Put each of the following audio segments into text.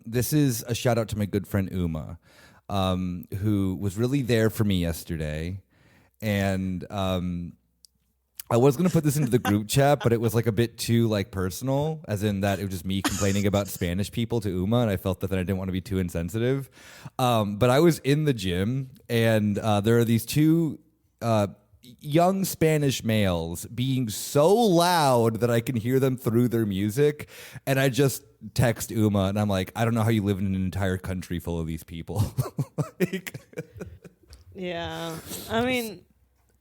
This is a shout out to my good friend Uma, who was really there for me yesterday. And I was going to put this into the group chat, but it was like a bit too like personal, as in that it was just me complaining about Spanish people to Uma, and I felt that I didn't want to be too insensitive. But I was in the gym, and there are these two young Spanish males being so loud that I can hear them through their music, and I just text Uma, and I'm like, I don't know how you live in an entire country full of these people. Yeah, I mean,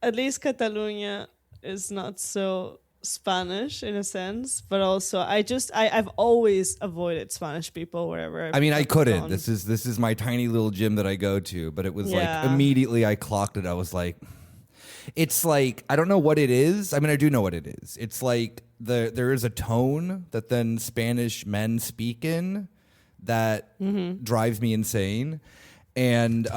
at least Catalonia is not so Spanish in a sense, but also I've always avoided Spanish people wherever. I mean, I couldn't. Gone. This is my tiny little gym that I go to, but it was like immediately I clocked it. I was like, it's like, I don't know what it is. I mean, I do know what it is. It's like there is a tone that then Spanish men speak in that drives me insane. And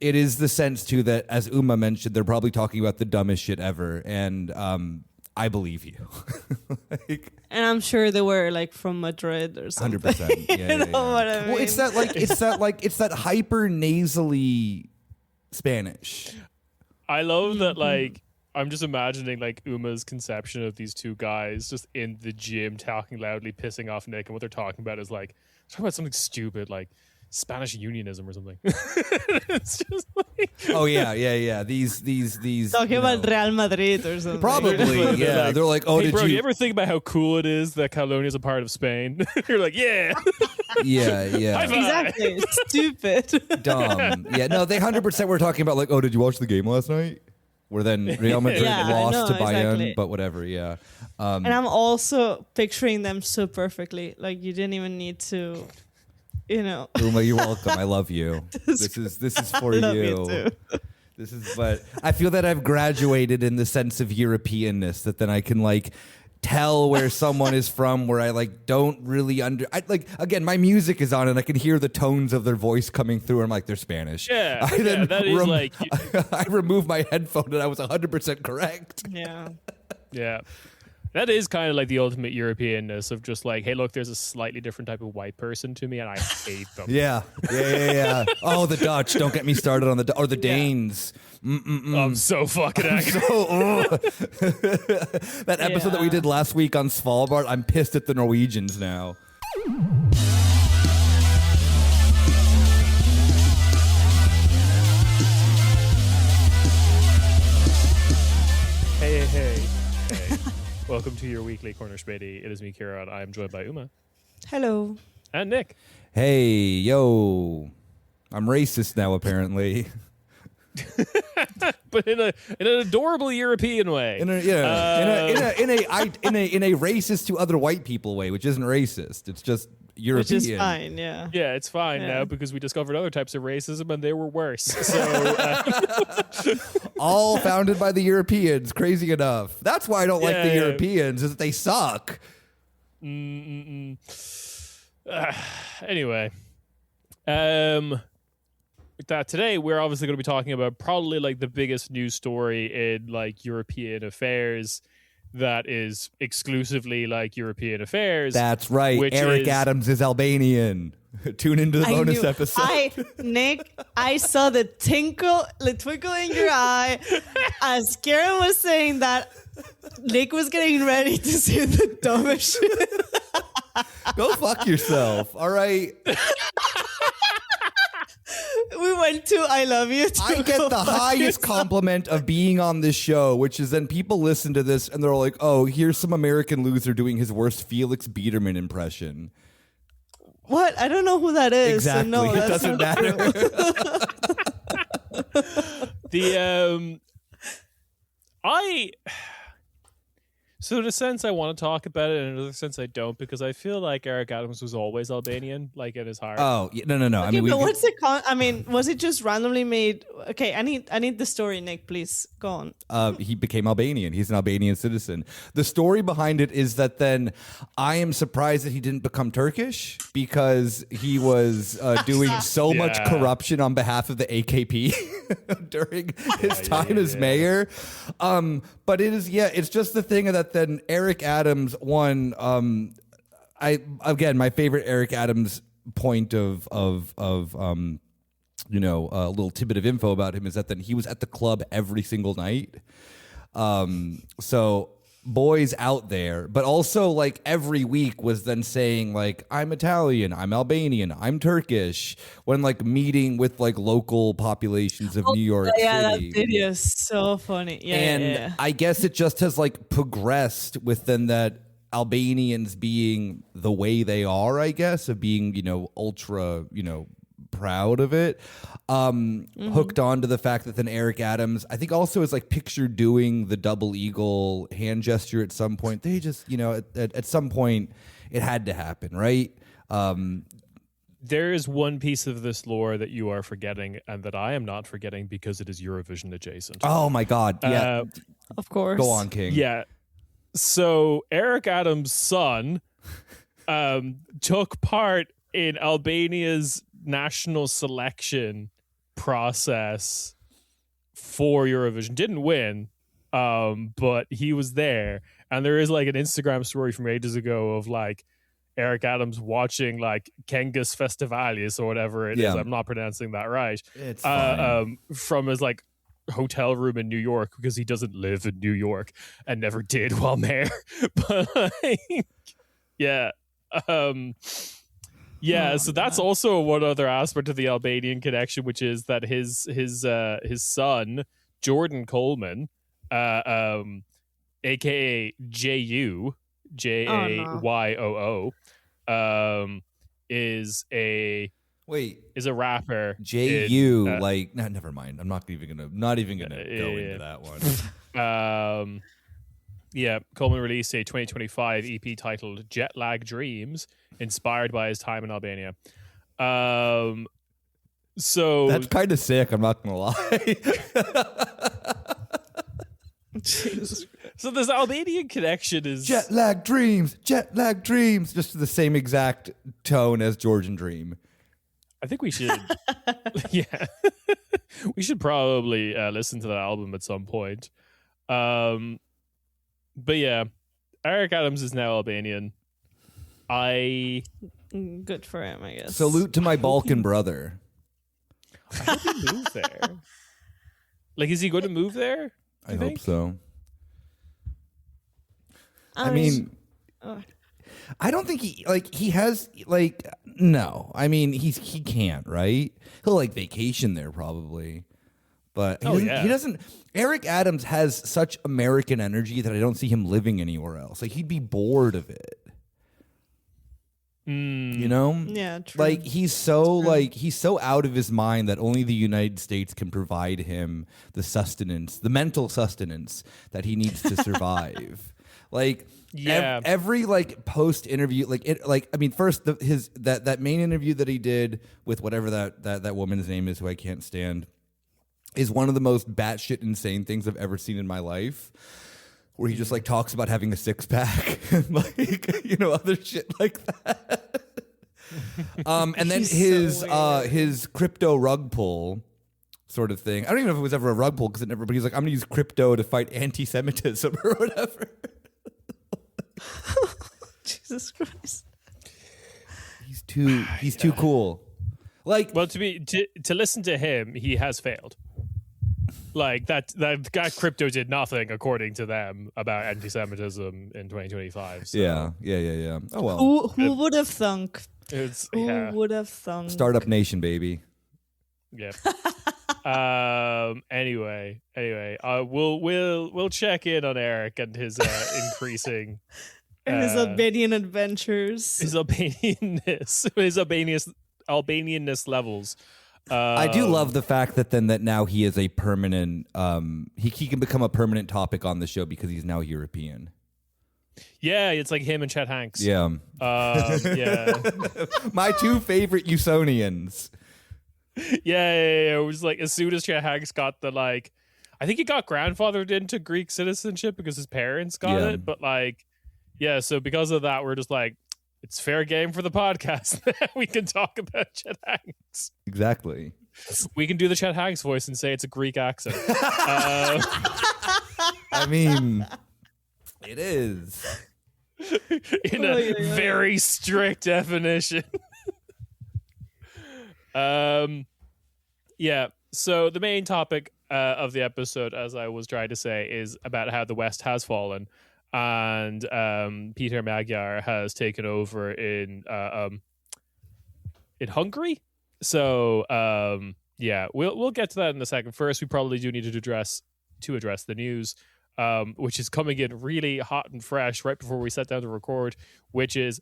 it is the sense, too, that, as Uma mentioned, they're probably talking about the dumbest shit ever. And I believe you. And I'm sure they were, like, from Madrid or something. 100%. Yeah, you know what I mean? Well, it's that hyper nasally Spanish. I love that, like, I'm just imagining, like, Uma's conception of these two guys just in the gym talking loudly, pissing off Nick. And what they're talking about is, like, talking about something stupid, like Spanish unionism or something. It's just like, oh yeah. These talking about Real Madrid or something. Probably, yeah. They're like, oh, hey, did bro, you ever think about how cool it is that Catalonia is a part of Spain? You're like, yeah. Yeah. Exactly. Stupid. Dumb. Yeah, no, they 100% were talking about like, oh, did you watch the game last night? Where then Real Madrid lost to Bayern, exactly. But whatever, yeah. And I'm also picturing them so perfectly. Like, you didn't even need to... You know, Uma, you're welcome. I love you. This is for you. You this is, but I feel that I've graduated in the sense of Europeanness. That then I can like tell where someone is from, where I like don't really again, my music is on and I can hear the tones of their voice coming through. And I'm like, they're Spanish. Yeah, that is like I removed my headphone and I was 100% correct. Yeah. That is kind of like the ultimate Europeanness of just like, hey, look, there's a slightly different type of white person to me, and I hate them. Yeah. Oh, the Dutch! Don't get me started on or the Danes. I'm so fucking angry. That episode that we did last week on Svalbard, I'm pissed at the Norwegians now. Hey. Welcome to your weekly Corner Späti. It is me, Ciarán. I am joined by Uma. Hello. And Nick. Hey, yo. I'm racist now, apparently. But in an adorable European way. In a racist to other white people way, which isn't racist. It's just European. Which is fine, yeah. Yeah, it's fine now because we discovered other types of racism and they were worse. So all founded by the Europeans, crazy enough. That's why I don't like the Europeans, is that they suck. Anyway, today we're obviously going to be talking about probably like the biggest news story in like European affairs that is exclusively like European affairs. That's right. Eric Adams is Albanian. Tune into the bonus episode. Nick, I saw the twinkle in your eye as Ciarán was saying that Nick was getting ready to say the dumbest shit. Go fuck yourself, all right? We went to I love you. I get the highest compliment of being on this show, which is then people listen to this and they're like, oh, here's some American loser doing his worst Felix Biederman impression. What? I don't know who that is. Exactly. So no, it doesn't matter. So in a sense I want to talk about it, and in another sense I don't, because I feel like Eric Adams was always Albanian, like in his heart. Oh, no. Okay, I mean, but what's was it just randomly made? Okay, I need the story, Nick. Please go on. He became Albanian. He's an Albanian citizen. The story behind it is that then I am surprised that he didn't become Turkish, because he was doing so much corruption on behalf of the AKP during his time as mayor. But it's just the thing that then Eric Adams won. My favorite Eric Adams point of you know, a little tidbit of info about him is that then he was at the club every single night. So boys out there, but also like every week was then saying like, I'm Italian, I'm Albanian, I'm Turkish, when like meeting with like local populations of New York Yeah, City. that video is so funny. Yeah, And yeah. I guess it just has like progressed with then that Albanians being the way they are, I guess, of being, you know, ultra, you know, proud of it. Hooked on to the fact that then Eric Adams, I think also is like pictured doing the double eagle hand gesture at some point. They just, you know, at some point it had to happen, right? There is one piece of this lore that you are forgetting and that I am not forgetting because it is Eurovision adjacent. Oh my God. Yeah. Of course. Go on, King. Yeah. So Eric Adams' son took part in Albania's national selection process for Eurovision. Didn't win, but he was there. And there is like an Instagram story from ages ago of like Eric Adams watching like Kengas Festivalis or whatever it is. I'm not pronouncing that right. It's fine. From his like hotel room in New York, because he doesn't live in New York and never did while mayor. But like, yeah. Yeah, so that's also one other aspect of the Albanian connection, which is that his son, Jordan Coleman, aka J-U, Jayoo, is a rapper. J-U, like, nah, never mind. I'm not even gonna go into that one. Yeah, Coleman released a 2025 EP titled Jet Lag Dreams, inspired by his time in Albania. So that's kind of sick, I'm not gonna lie. Jesus. So this Albanian connection is Jet Lag Dreams, just the same exact tone as Georgian Dream. I think we should yeah. We should probably listen to that album at some point. But yeah, Eric Adams is now Albanian. Good for him, I guess. Salute to my Balkan brother. I hope he moves there. Like, is he going to move there? I hope so. I mean, I don't think he has no. I mean, he can't, right? He'll like vacation there probably. But he doesn't. Eric Adams has such American energy that I don't see him living anywhere else. Like, he'd be bored of it. You know? Yeah, true. Like, he's so out of his mind that only the United States can provide him the sustenance, the mental sustenance that he needs to survive. Like, every like post interview, first that main interview that he did with whatever that woman's name is, who I can't stand, is one of the most batshit insane things I've ever seen in my life, where he just like talks about having a six pack and like, you know, other shit like that. And then his crypto rug pull sort of thing. I don't even know if it was ever a rug pull because it never. But he's like, I'm gonna use crypto to fight anti-Semitism or whatever. Jesus Christ. He's too cool. Like, well, to listen to him, he has failed. Like that guy crypto did nothing according to them about anti-Semitism in 2025. So. Yeah. Oh well. Who would have thunk? Who would have thunk? Startup Nation, baby. Yeah. Anyway, we'll check in on Eric and his increasing and his Albanian adventures, his Albanianness levels. I do love the fact that now he is a permanent. He can become a permanent topic on the show because he's now European. Yeah, it's like him and Chet Hanks. Yeah. Yeah. My two favorite Usonians. Yeah. It was like as soon as Chet Hanks got the like, I think he got grandfathered into Greek citizenship because his parents got it. But like, yeah. So because of that, we're just like, it's fair game for the podcast. We can talk about Chet Hanks. Exactly. We can do the Chet Hanks voice and say it's a Greek accent. I mean, it is. In a very strict definition. Yeah. So the main topic of the episode, as I was trying to say, is about how the West has fallen, and Peter Magyar has taken over in Hungary. So yeah, we'll get to that in a second. First, we probably do need to address the news, which is coming in really hot and fresh right before we sat down to record, which is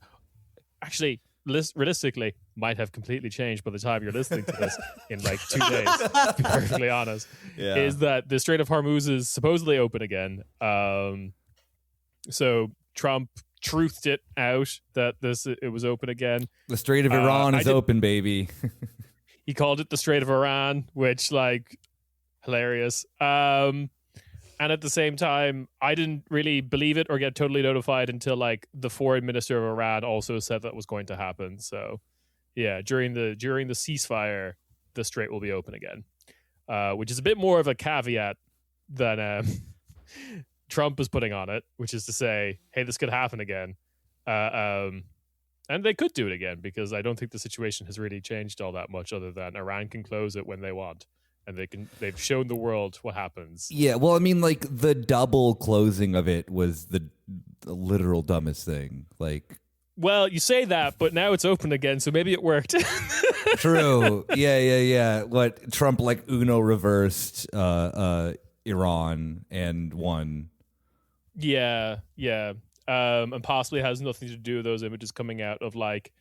actually realistically might have completely changed by the time you're listening to this in like 2 days, to be perfectly honest. Yeah. Is that the Strait of Hormuz is supposedly open again. So Trump truthed it out that it was open again. The Strait of Iran is open, baby. He called it the Strait of Iran, which like hilarious. And at the same time, I didn't really believe it or get totally notified until like the foreign minister of Iran also said that was going to happen. So yeah, during the ceasefire, the strait will be open again, which is a bit more of a caveat than Trump is putting on it, which is to say, hey, this could happen again. And they could do it again, because I don't think the situation has really changed all that much, other than Iran can close it when they want. And they've shown the world what happens. Yeah, well, I mean, like the double closing of it was the literal dumbest thing. Like, well, you say that, but now it's open again, so maybe it worked. true. Yeah. What Trump like Uno reversed Iran and won. Yeah. And possibly has nothing to do with those images coming out of like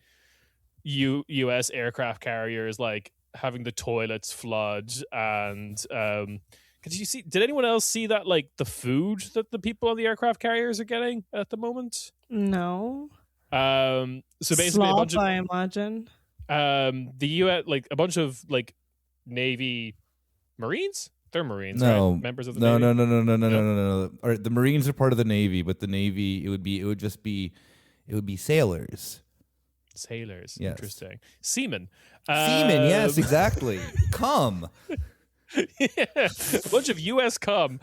U.S. aircraft carriers, like having the toilets flood. And did anyone else see that, like the food that the people on the aircraft carriers are getting at the moment? No. So basically Slop, a bunch of, I imagine. the U.S. like a bunch of like Navy Marines. They're Marines, No, right? Members of the no, Navy. no. All right, the Marines are part of the Navy, but the Navy it would be sailors. Sailors. Yes. Interesting. Seamen. Seamen, yes, exactly. Come. Yeah, a bunch of U.S. cum.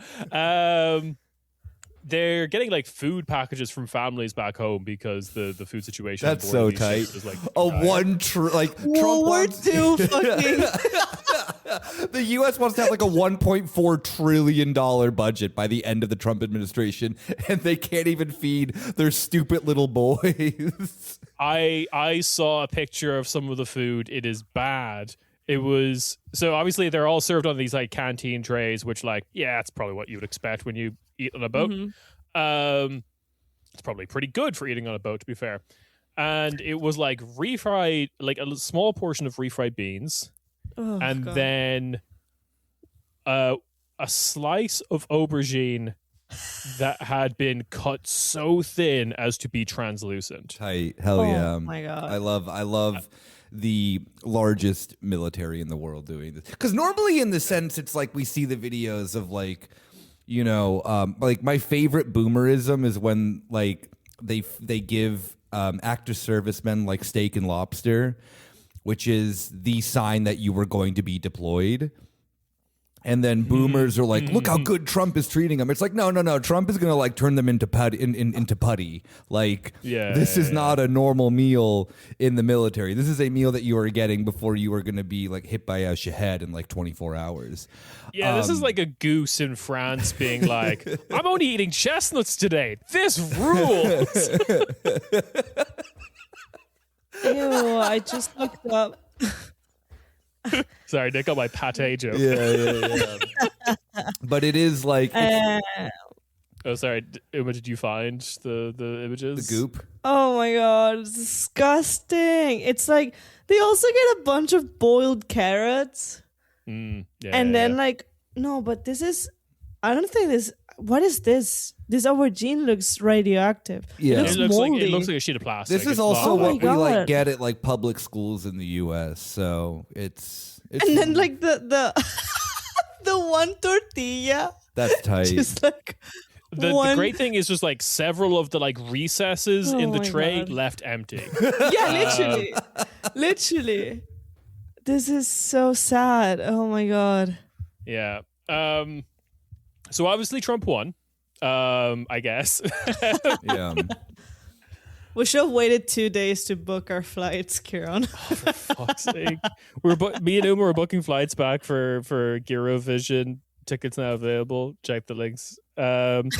They're getting like food packages from families back home because the food situation. That's on so board these tight. ships is, like, A dire. one Whoa, we're Trump too fucking. The U.S. wants to have like a $1.4 trillion budget by the end of the Trump administration, and they can't even feed their stupid little boys. I saw a picture of some of the food. It is bad. It was so obviously they're all served on these like canteen trays, which like that's probably what you would expect when you eat on a boat. Mm-hmm. It's probably pretty good for eating on a boat, to be fair. And it was like refried, like a small portion of refried beans. Oh, and God. then a slice of aubergine that had been cut so thin as to be translucent. Tight, hell yeah! Oh my God. I love the largest military in the world doing this, because normally in the sense it's like we see the videos of like, you know, like my favorite boomerism is when like they give active servicemen like steak and lobster, which is the sign that you were going to be deployed. And then boomers are like, look how good Trump is treating them. It's like, no. Trump is going to like turn them into putty. Like, this is not a normal meal in the military. This is a meal that you are getting before you are going to be like hit by a shahed in like 24 hours. Yeah, this is like a goose in France being like, I'm only eating chestnuts today. This rules. Ew, I just looked up. Sorry, Nick, on my pate joke. Yeah. But it is like Oh, sorry. Uma, did you find the images? the goop. Oh my God, it's disgusting. It's like they also get a bunch of boiled carrots. Yeah, And then like, no, but this is, I don't think this, what is this? This aubergine looks radioactive. Yeah. It it looks moldy. looks like a sheet of plastic. This is It's also not- my what we like God. get at like public schools in the U.S. So it's And then like the the one tortilla, that's tight. just like The one. great thing is just like several of the like recesses Oh in the my tray God. left empty. Yeah, literally. This is so sad. Oh my God. Yeah. So obviously Trump won. I guess. Yeah. We should have waited 2 days to book our flights, Ciarán. For fuck's sake. Me and Uma were booking flights back for GYROVISION. Tickets now available. Check the links. And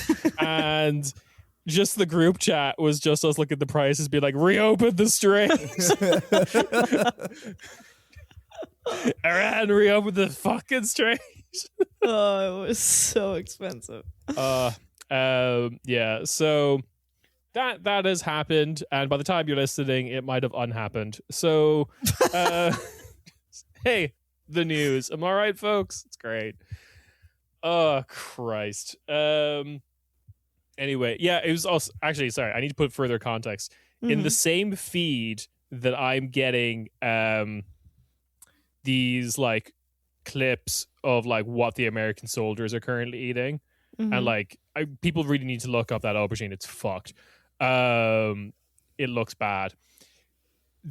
just the group chat was just us looking at the prices, be like, reopen the strings. Iran, reopen the fucking strings. Oh, it was so expensive. Yeah. So that has happened, and by the time you're listening, it might have unhappened. So, hey, the news. Am I right, folks? It's great. Oh, Christ. Anyway, yeah, it was also actually, sorry, I need to put further context. In the same feed that I'm getting these like clips of like what the American soldiers are currently eating, and like people really need to look up that aubergine. It's fucked. It looks bad.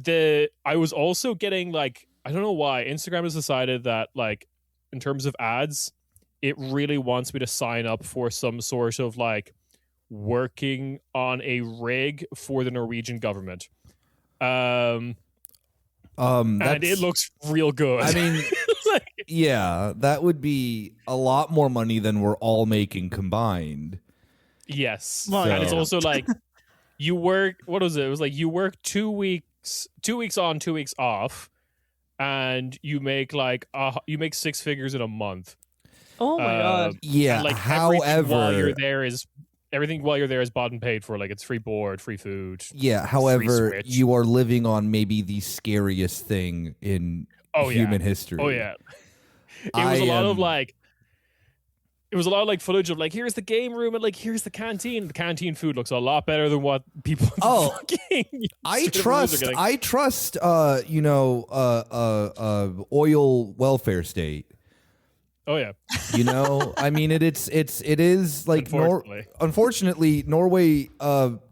I was also getting like, I don't know why Instagram has decided that like in terms of ads, it really wants me to sign up for some sort of like working on a rig for the Norwegian government. And it looks real good. I mean, like, yeah, that would be a lot more money than we're all making combined. yes. Well, And it's yeah. also like you work, what was it? It was like you work 2 weeks on, 2 weeks off, and you make like you make 6 figures in a month. Oh my god. Yeah, And, like everything while you're there is bought and paid for. Like it's free board, free food. yeah, however, Switch. you are living on maybe the scariest thing in human history. Oh yeah. It was a lot of footage of like, here's the game room and like here's the canteen. The canteen food looks a lot better than what people fucking I trust oil welfare state. Oh yeah. You know, I mean, it is like Unfortunately. Norway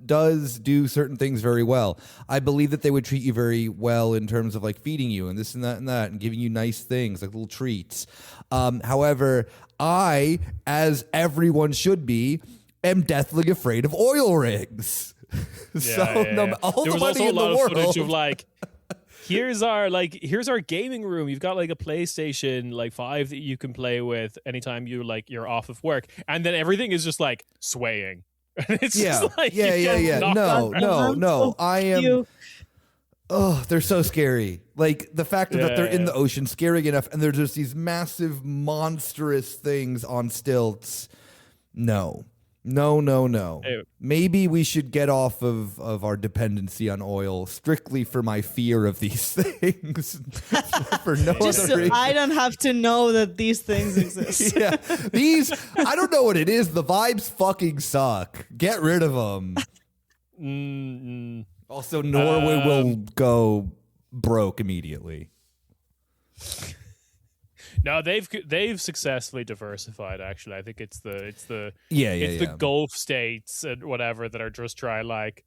does do certain things very well. I believe that they would treat you very well in terms of like feeding you and this and that and giving you nice things like little treats. However, I, as everyone should be, am deathly afraid of oil rigs. All there the was money also a in lot the of world. footage of like, here's our gaming room. You've got like a PlayStation like 5 that you can play with anytime you're off of work, and then everything is just like swaying. It's just like No. I am. Oh, they're so scary. Like the fact that they're in the ocean, scary enough, and they're just these massive, monstrous things on stilts. No. Hey. Maybe we should get off of our dependency on oil strictly for my fear of these things. For no Just other so reason. I don't have to know that these things exist. Yeah, I don't know what it is. The vibes fucking suck. Get rid of them. Also, Norway will go broke immediately. No, they've successfully diversified. Actually, I think it's the the Gulf states and whatever that are just trying like,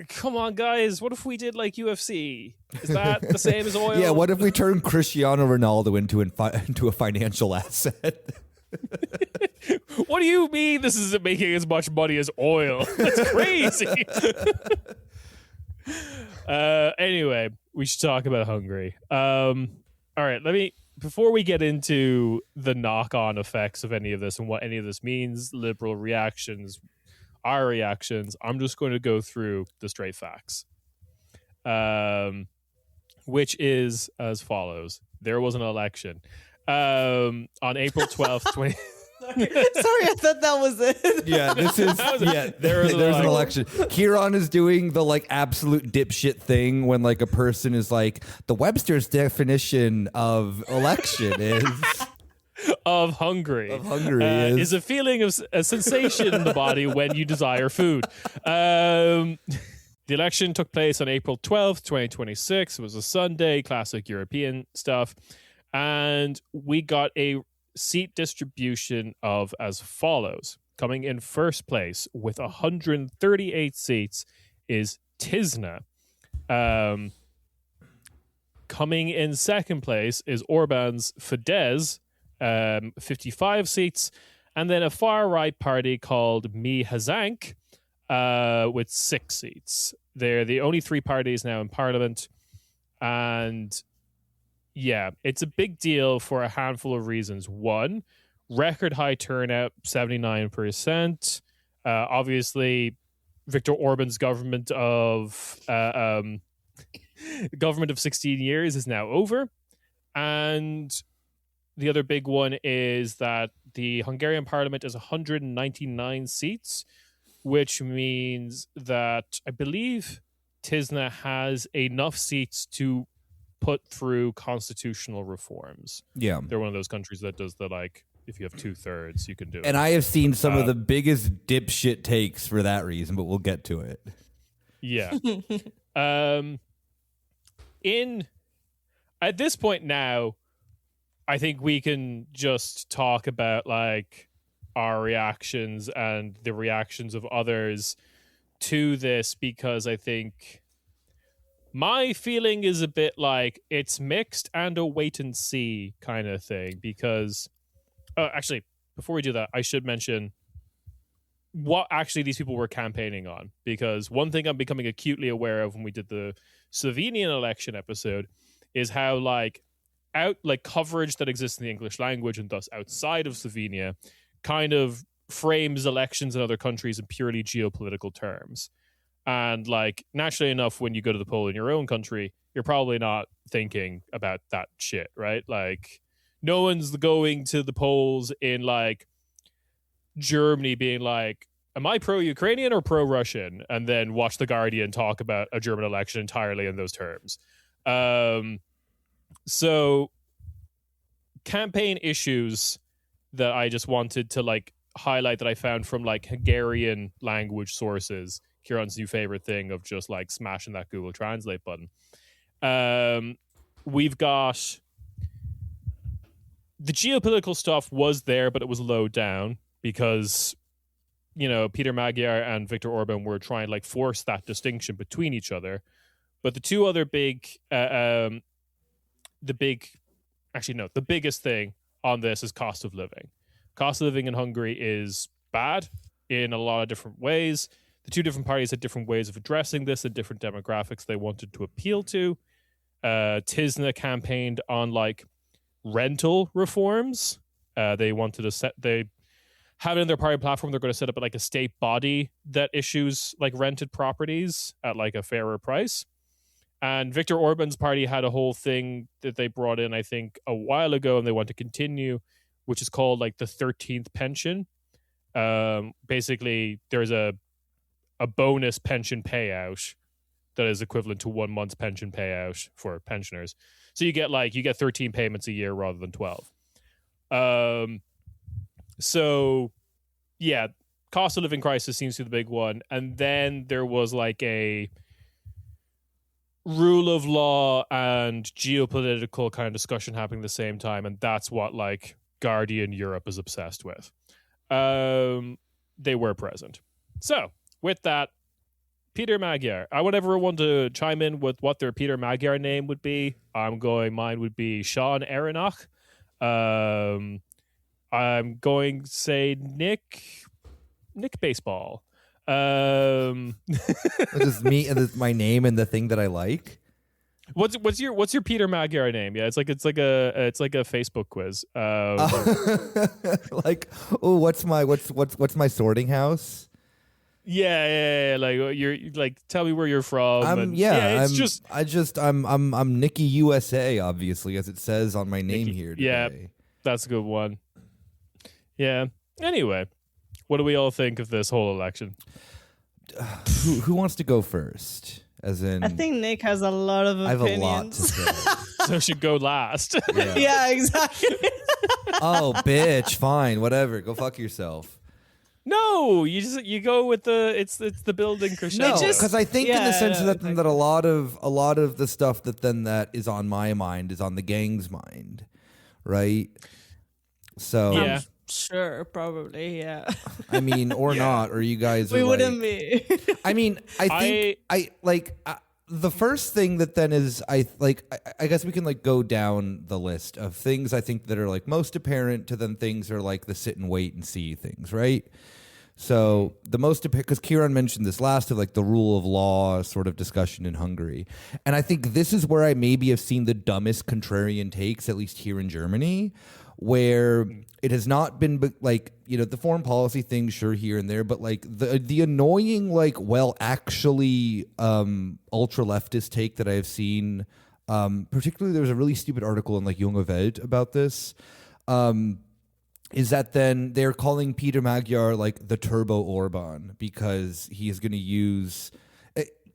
come on, guys, what if we did like UFC? Is that the same as oil? Yeah, what if we turn Cristiano Ronaldo into a financial asset? What do you mean this isn't making as much money as oil? That's crazy. Anyway, we should talk about Hungary. All right, before we get into the knock-on effects of any of this and what any of this means, liberal reactions, our reactions, I'm just going to go through the straight facts, which is as follows. There was an election on April 12th, Sorry, I thought that was it. Yeah, this is there's an election. Ciarán is doing the like absolute dipshit thing when like a person is like, the Webster's definition of election is of Hungary is a feeling of a sensation in the body when you desire food. The election took place on April 12th, 2026. It was a Sunday, classic European stuff. And we got a seat distribution of as follows. Coming in first place with 138 seats is Tisna. Coming in second place is Orban's Fidesz, 55 seats. And then a far right party called Mi Hazank with 6 seats. They're the only 3 parties now in Parliament. And yeah, it's a big deal for a handful of reasons. One, record high turnout, 79%. Obviously, Viktor Orban's government of 16 years is now over. And the other big one is that the Hungarian parliament is 199 seats, which means that I believe Tisza has enough seats to put through constitutional reforms. Yeah. They're one of those countries that does the, like, if you have 2/3, you can do it. And I have seen some of the biggest dipshit takes for that reason, but we'll get to it. Yeah. At this point now, I think we can just talk about, like, our reactions and the reactions of others to this, because I think my feeling is a bit like it's mixed and a wait and see kind of thing. Because actually, before we do that, I should mention what actually these people were campaigning on, because one thing I'm becoming acutely aware of when we did the Slovenian election episode is how coverage that exists in the English language and thus outside of Slovenia kind of frames elections in other countries in purely geopolitical terms. And, like, naturally enough, when you go to the poll in your own country, you're probably not thinking about that shit, right? Like, no one's going to the polls in, like, Germany being like, am I pro-Ukrainian or pro-Russian? And then watch The Guardian talk about a German election entirely in those terms. So campaign issues that I just wanted to, like, highlight that I found from, like, Hungarian language sources. Ciarán's new favorite thing of just, like, smashing that Google Translate button. We've got the geopolitical stuff was there, but it was low down because, you know, Peter Magyar and Viktor Orban were trying to, like, force that distinction between each other. But the two other the biggest thing on this is cost of living. Cost of living in Hungary is bad in a lot of different ways. The two different parties had different ways of addressing this and different demographics they wanted to appeal to. Tisza campaigned on, like, rental reforms. They wanted to they have it in their party platform. They're going to set up, like, a state body that issues, like, rented properties at, like, a fairer price. And Viktor Orban's party had a whole thing that they brought in, I think, a while ago, and they want to continue, which is called, like, the 13th pension. Basically, there's a bonus pension payout that is equivalent to 1 month's pension payout for pensioners. So you get 13 payments a year rather than 12. So yeah, cost of living crisis seems to be the big one. And then there was, like, a rule of law and geopolitical kind of discussion happening at the same time. And that's what, like, Guardian Europe is obsessed with. They were present. So with that, Peter Magyar. I want everyone to chime in with what their Peter Magyar name would be. Mine would be Sean Aronach. I'm going to say Nick Baseball. Just me and my name and the thing that I like. What's your Peter Magyar name? Yeah, it's like a Facebook quiz. Like, oh, what's my sorting house? Yeah. Like, you're like, tell me where you're from. I'm Nicky USA, obviously, as it says on my name here today. Yeah, that's a good one. Yeah. Anyway, what do we all think of this whole election? Who wants to go first? As in, I think Nick has a lot of opinions. I have a lot to say. So should go last. Yeah, exactly. Oh, bitch! Fine, whatever. Go fuck yourself. No, you go with it's the building crescendo. No, because I think in the sense that a lot of the stuff that is on my mind is on the gang's mind, right? So yeah. Sure, probably, yeah. I mean, or not, or you guys we are wouldn't be. I mean, I think the first thing that then is I guess we can, like, go down the list of things I think that are, like, most apparent to then things are like the sit and wait and see things, right? So the most, because Ciarán mentioned this last of like the rule of law sort of discussion in Hungary. And I think this is where I maybe have seen the dumbest contrarian takes, at least here in Germany, where it has not been like, you know, the foreign policy thing, sure, here and there, but like the annoying, like, well, actually ultra leftist take that I have seen, particularly there was a really stupid article in like Junge Welt about this, is that then they're calling Peter Magyar like the Turbo Orban because he is going to use.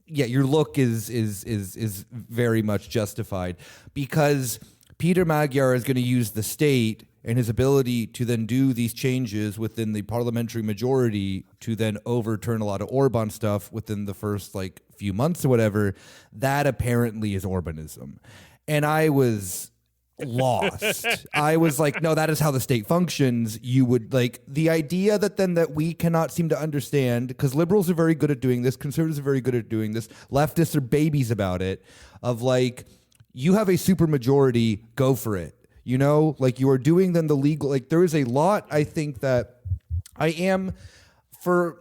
Yeah, your look is very much justified because Peter Magyar is going to use the state and his ability to then do these changes within the parliamentary majority to then overturn a lot of Orban stuff within the first like few months or whatever. That apparently is Orbanism, and I was lost. I was like, no, that is how the state functions. You would like the idea that then that we cannot seem to understand, because liberals are very good at doing this, conservatives are very good at doing this, leftists are babies about it, of like, you have a super majority, go for it. You know, like you are doing then the legal, like there is a lot, I think that I am for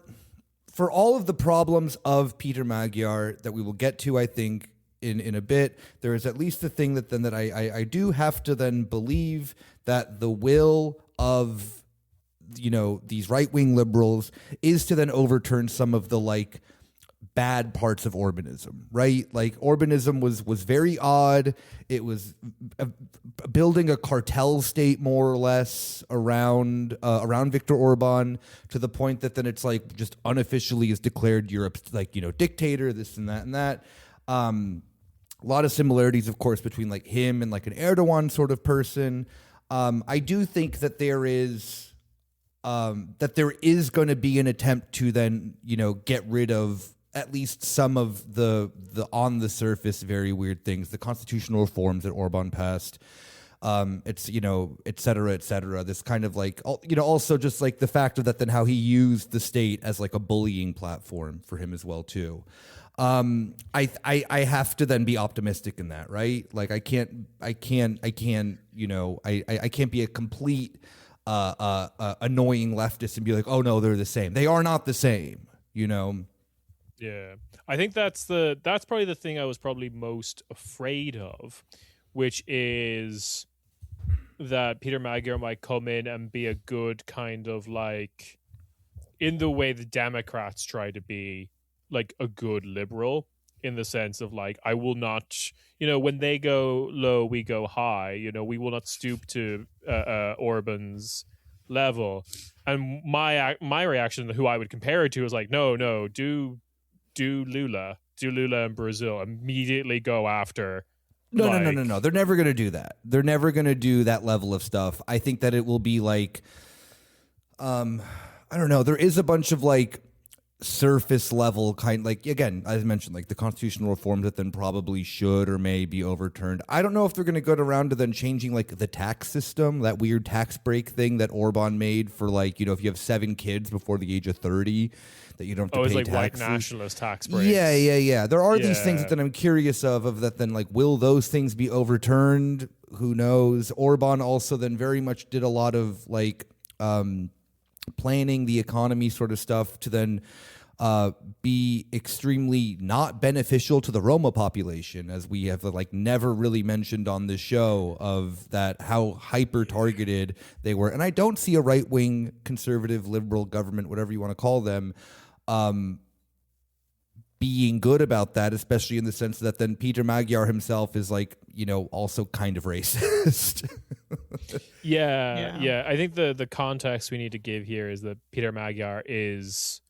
all of the problems of Peter Magyar that we will get to, I think, in a bit, there is at least the thing that then that I do have to then believe that the will of, you know, these right-wing liberals is to then overturn some of the like bad parts of Orbanism, right? Like Orbanism was very odd. It was building a cartel state more or less around Viktor Orban, to the point that then it's like just unofficially is declared Europe's like, you know, dictator, this and that and that. A lot of similarities, of course, between like him and like an Erdogan sort of person. I do think that there is going to be an attempt to then, you know, get rid of at least some of the on the surface very weird things, the constitutional reforms that Orban passed. It's, you know, et cetera, et cetera. This kind of like, you know, also just like the fact of that, then how he used the state as like a bullying platform for him as well too. I have to then be optimistic in that, right? Like I can't, you know, I can't be a complete, annoying leftist and be like, oh no, they're the same. They are not the same, you know? Yeah. I think that's probably the thing I was probably most afraid of, which is that Peter Magyar might come in and be a good kind of like, in the way the Democrats try to be, like a good liberal, in the sense of like, I will not, you know, when they go low, we go high, you know, we will not stoop to Orban's level. And my reaction, who I would compare it to, is like, no, do Lula in Brazil, immediately go after. No. They're never going to do that. They're never going to do that level of stuff. I think that it will be like, I don't know. There is a bunch of like surface level kind, like, again, as I mentioned, like the constitutional reforms that then probably should or may be overturned. I don't know if they're going to go around to then changing like the tax system, that weird tax break thing that Orban made for like, you know, if you have 7 kids before the age of 30, that you don't have to pay like taxes. White nationalist tax breaks. Yeah. There are these things that I'm curious of that then like, will those things be overturned? Who knows? Orban also then very much did a lot of like planning the economy sort of stuff to then be extremely not beneficial to the Roma population, as we have like never really mentioned on this show, of that how hyper targeted they were. And I don't see a right wing conservative liberal government, whatever you want to call them, being good about that, especially in the sense that then Peter Magyar himself is like, you know, also kind of racist. Yeah. I think the context we need to give here is that Peter Magyar is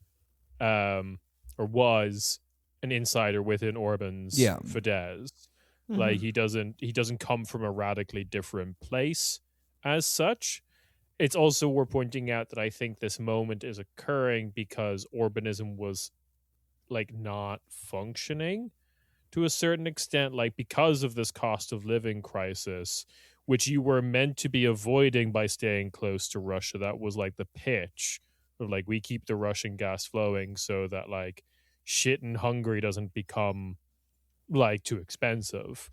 or was an insider within Orban's Fidesz. Mm-hmm. Like he doesn't come from a radically different place as such. It's also worth pointing out that I think this moment is occurring because Orbanism was like not functioning to a certain extent, like because of this cost of living crisis, which you were meant to be avoiding by staying close to Russia. That was like the pitch of like, we keep the Russian gas flowing so that like shit in Hungary doesn't become like too expensive.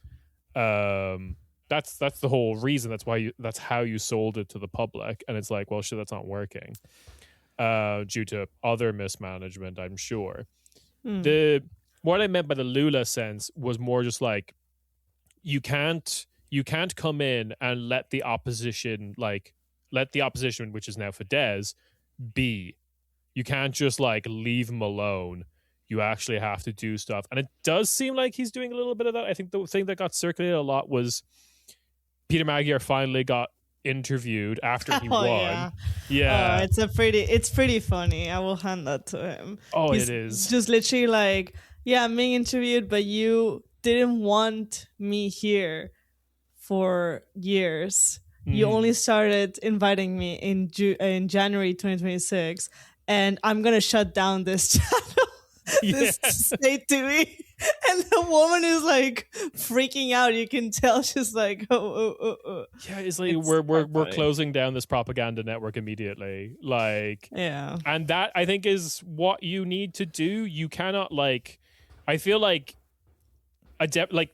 That's the whole reason. That's how you sold it to the public. And it's like, well, shit, that's not working. due to other mismanagement, I'm sure. What I meant by the Lula sense was more just like you can't come in and let the opposition, which is now Fidesz, be. You can't just like leave him alone. You actually have to do stuff. And it does seem like he's doing a little bit of that. I think the thing that got circulated a lot was Peter Magyar finally got interviewed after he won. Yeah. It's pretty funny. I will hand that to him. Oh, He's it is. just literally like, yeah, I'm being interviewed, but you didn't want me here for years. You only started inviting me in January 2026, and I'm gonna shut down this channel, this state TV. And the woman is like freaking out. You can tell she's like, oh. Yeah, it's like we're closing down this propaganda network immediately. Like, yeah, and that I think is what you need to do. You cannot like. I feel like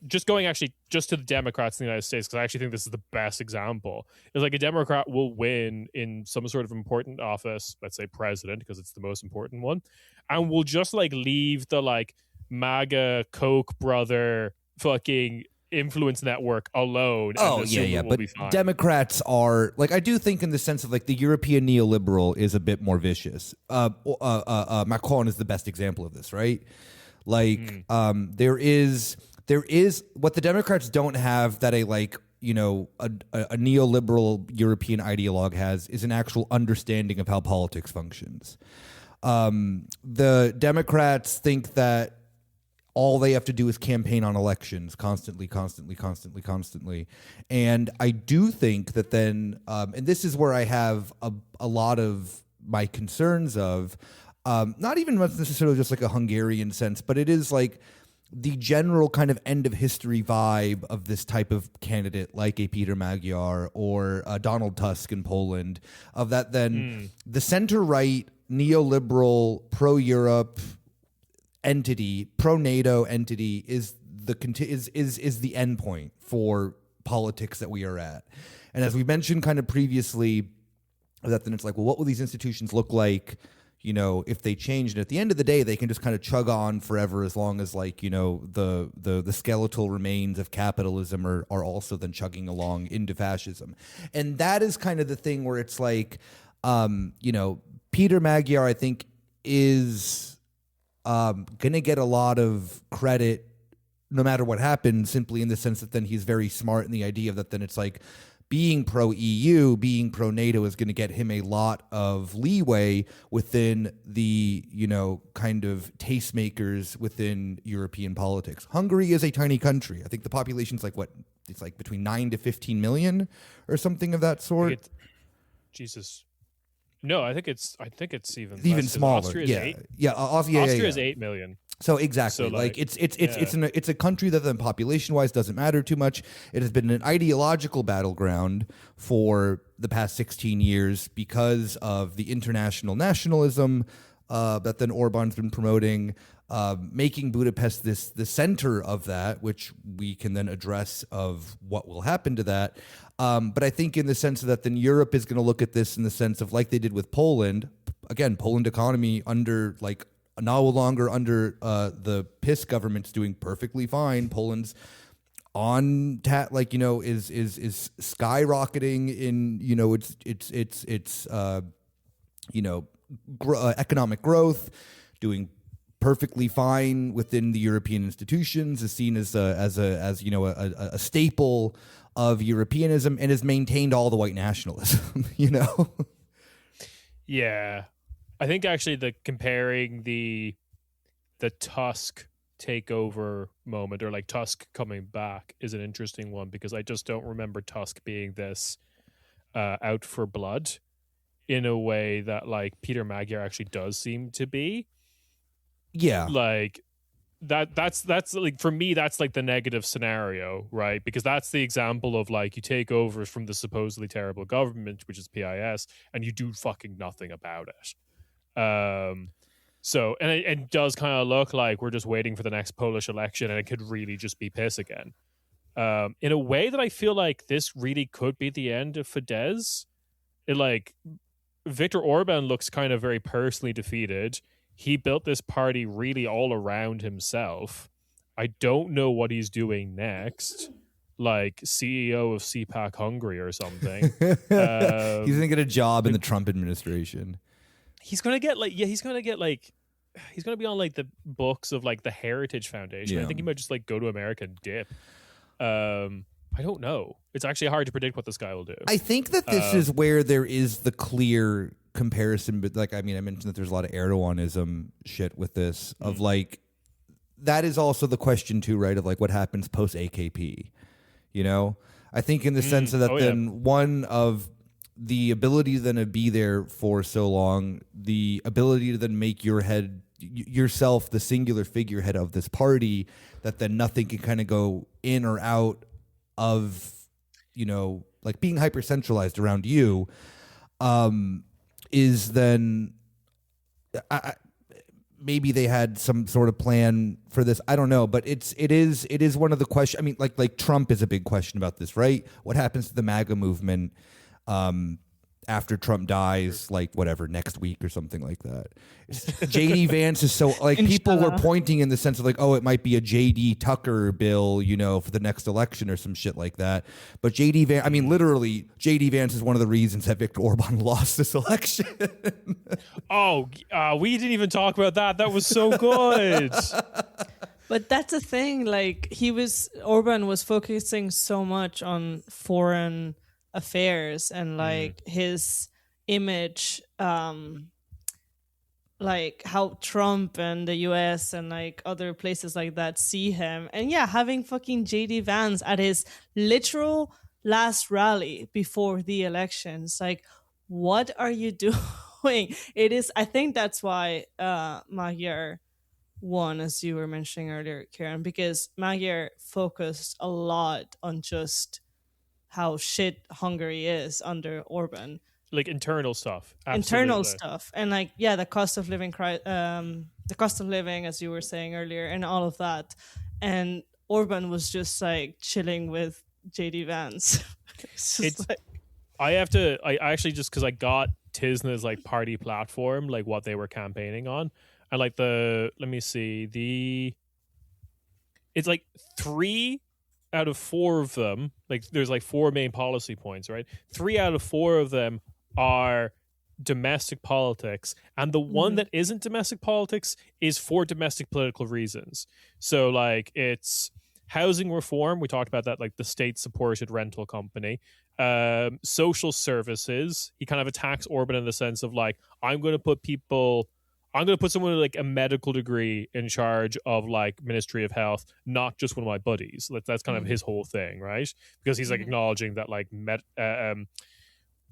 just going actually just to the Democrats in the United States, because I actually think this is the best example, is like a Democrat will win in some sort of important office, let's say president, because it's the most important one, and will just like leave the like MAGA Koch brother fucking influence network alone. Oh, yeah. But Democrats are like, I do think in the sense of like the European neoliberal is a bit more vicious. Macron is the best example of this, right? Like, there is what the Democrats don't have that a like, you know, a neoliberal European ideologue has is an actual understanding of how politics functions. The Democrats think that all they have to do is campaign on elections constantly. And I do think that then, and this is where I have a lot of my concerns of, not even necessarily just like a Hungarian sense, but it is like the general kind of end of history vibe of this type of candidate, like a Peter Magyar or Donald Tusk in Poland, of that then the center-right neoliberal pro-Europe entity, pro-NATO entity is the end point for politics that we are at. And as we mentioned kind of previously, that then it's like, well, what will these institutions look like, you know, if they change? And at the end of the day, they can just kind of chug on forever as long as, like, you know, the skeletal remains of capitalism are also then chugging along into fascism. And that is kind of the thing where it's like, you know, Peter Magyar, I think, is going to get a lot of credit no matter what happens, simply in the sense that then he's very smart in the idea of that then it's like, being pro-EU, being pro-NATO is going to get him a lot of leeway within the, you know, kind of tastemakers within European politics. Hungary is a tiny country. I think the population's like, what? It's like between 9 to 15 million or something of that sort. Jesus. No, I think it's even smaller. Austria is Austria is 8 million. So exactly, so like it's a country that then population-wise doesn't matter too much. It has been an ideological battleground for the past 16 years because of the international nationalism that then Orban's been promoting, making Budapest the center of that, which we can then address of what will happen to that. But I think in the sense that then Europe is going to look at this in the sense of like they did with Poland. Again, Poland economy under like no longer under the PiS government's doing perfectly fine. Poland's on like, you know, is skyrocketing in, you know, its you know, economic growth, doing perfectly fine within the European institutions, is seen as you know, a staple of Europeanism, and has maintained all the white nationalism, you know? Yeah. I think actually comparing the Tusk takeover moment, or like Tusk coming back, is an interesting one, because I just don't remember Tusk being this out for blood in a way that like Peter Magyar actually does seem to be. Yeah. Like that's like, for me, that's like the negative scenario, right? Because that's the example of like, you take over from the supposedly terrible government, which is PIS, and you do fucking nothing about it. So and it does kind of look like we're just waiting for the next Polish election, and it could really just be PiS again. In a way that I feel like this really could be the end of Fidesz. It like Viktor Orban looks kind of very personally defeated. He built this party really all around himself. I don't know what he's doing next, like CEO of CPAC Hungary or something. He's gonna get a job in the Trump administration. He's gonna be on like the books of like the Heritage Foundation. Yeah. I think he might just like go to America and dip. I don't know. It's actually hard to predict what this guy will do. I think that this is where there is the clear comparison, but like, I mean, I mentioned that there's a lot of Erdoganism shit with this of like, that is also the question too, right? Of like what happens post AKP, you know? I think in the sense of that one of the ability then to be there for so long, the ability to then make yourself the singular figurehead of this party, that then nothing can kind of go in or out of, you know, like being hyper centralized around you, is then maybe they had some sort of plan for this. I don't know, but it is one of the questions. I mean, like Trump is a big question about this, right? What happens to the MAGA movement after Trump dies, like whatever, next week or something like that? JD Vance is so like people were pointing in the sense of like, oh, it might be a JD Tucker bill, you know, for the next election or some shit like that. But JD Vance, I mean, literally, JD Vance is one of the reasons that Viktor Orban lost this election. We didn't even talk about that. That was so good. But that's the thing. Like Orban was focusing so much on foreign affairs and like his image, like how Trump and the US and like other places like that see him. And yeah, having fucking JD Vance at his literal last rally before the elections, like, what are you doing? I think that's why Magyar won, as you were mentioning earlier, Ciarán, because Magyar focused a lot on just how shit Hungary is under Orban. Like internal stuff. Absolutely. Internal stuff. And like, yeah, the cost of living, as you were saying earlier, and all of that. And Orban was just like chilling with JD Vance. I actually just, because I got Tisna's like party platform, like what they were campaigning on. And like it's like 3 out of 4 of them, like there's like 4 main policy points, right? 3 out of 4 of them are domestic politics, and the one that isn't domestic politics is for domestic political reasons. So like it's housing reform, we talked about that, like the state supported rental company, social services. He kind of attacks Orban in the sense of like, I'm going to put someone with like a medical degree in charge of like Ministry of Health, not just one of my buddies. That's kind of his whole thing, right? Because he's like acknowledging that like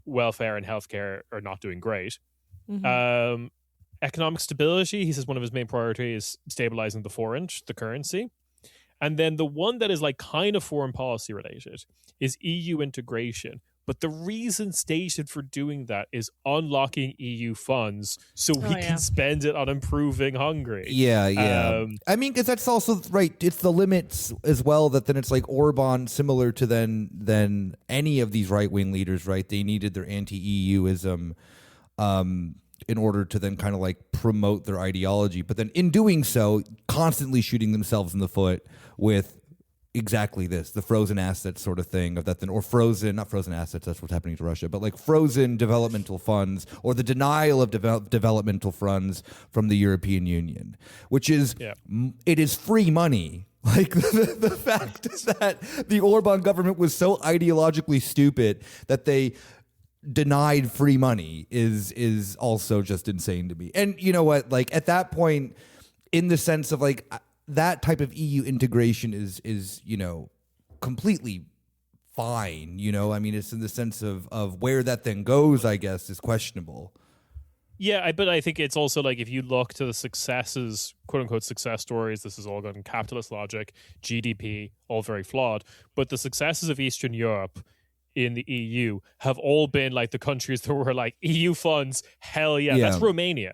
welfare and healthcare are not doing great. Economic stability, he says one of his main priorities is stabilizing the forint, the currency. And then the one that is like kind of foreign policy related is EU integration. But the reason stated for doing that is unlocking EU funds so we can spend it on improving Hungary. Yeah. I mean, because that's also right. It's the limits as well, that then it's like Orban, similar to then any of these right-wing leaders, right? They needed their anti-EUism in order to then kind of like promote their ideology. But then in doing so, constantly shooting themselves in the foot with exactly this, the frozen assets sort of thing of that then, or not frozen assets, that's what's happening to Russia, but like frozen developmental funds, or the denial of developmental funds from the European Union, which is, it is free money. Like the fact that the Orban government was so ideologically stupid that they denied free money is also just insane to me. And you know what, like at that point, in the sense of like, that type of EU integration is you know, completely fine. You know, I mean, it's in the sense of where that then goes, I guess, is questionable. Yeah, but I think it's also like if you look to the successes, quote unquote success stories, this is all got in capitalist logic, GDP, all very flawed. But the successes of Eastern Europe in the EU have all been like the countries that were like EU funds, hell yeah. That's Romania.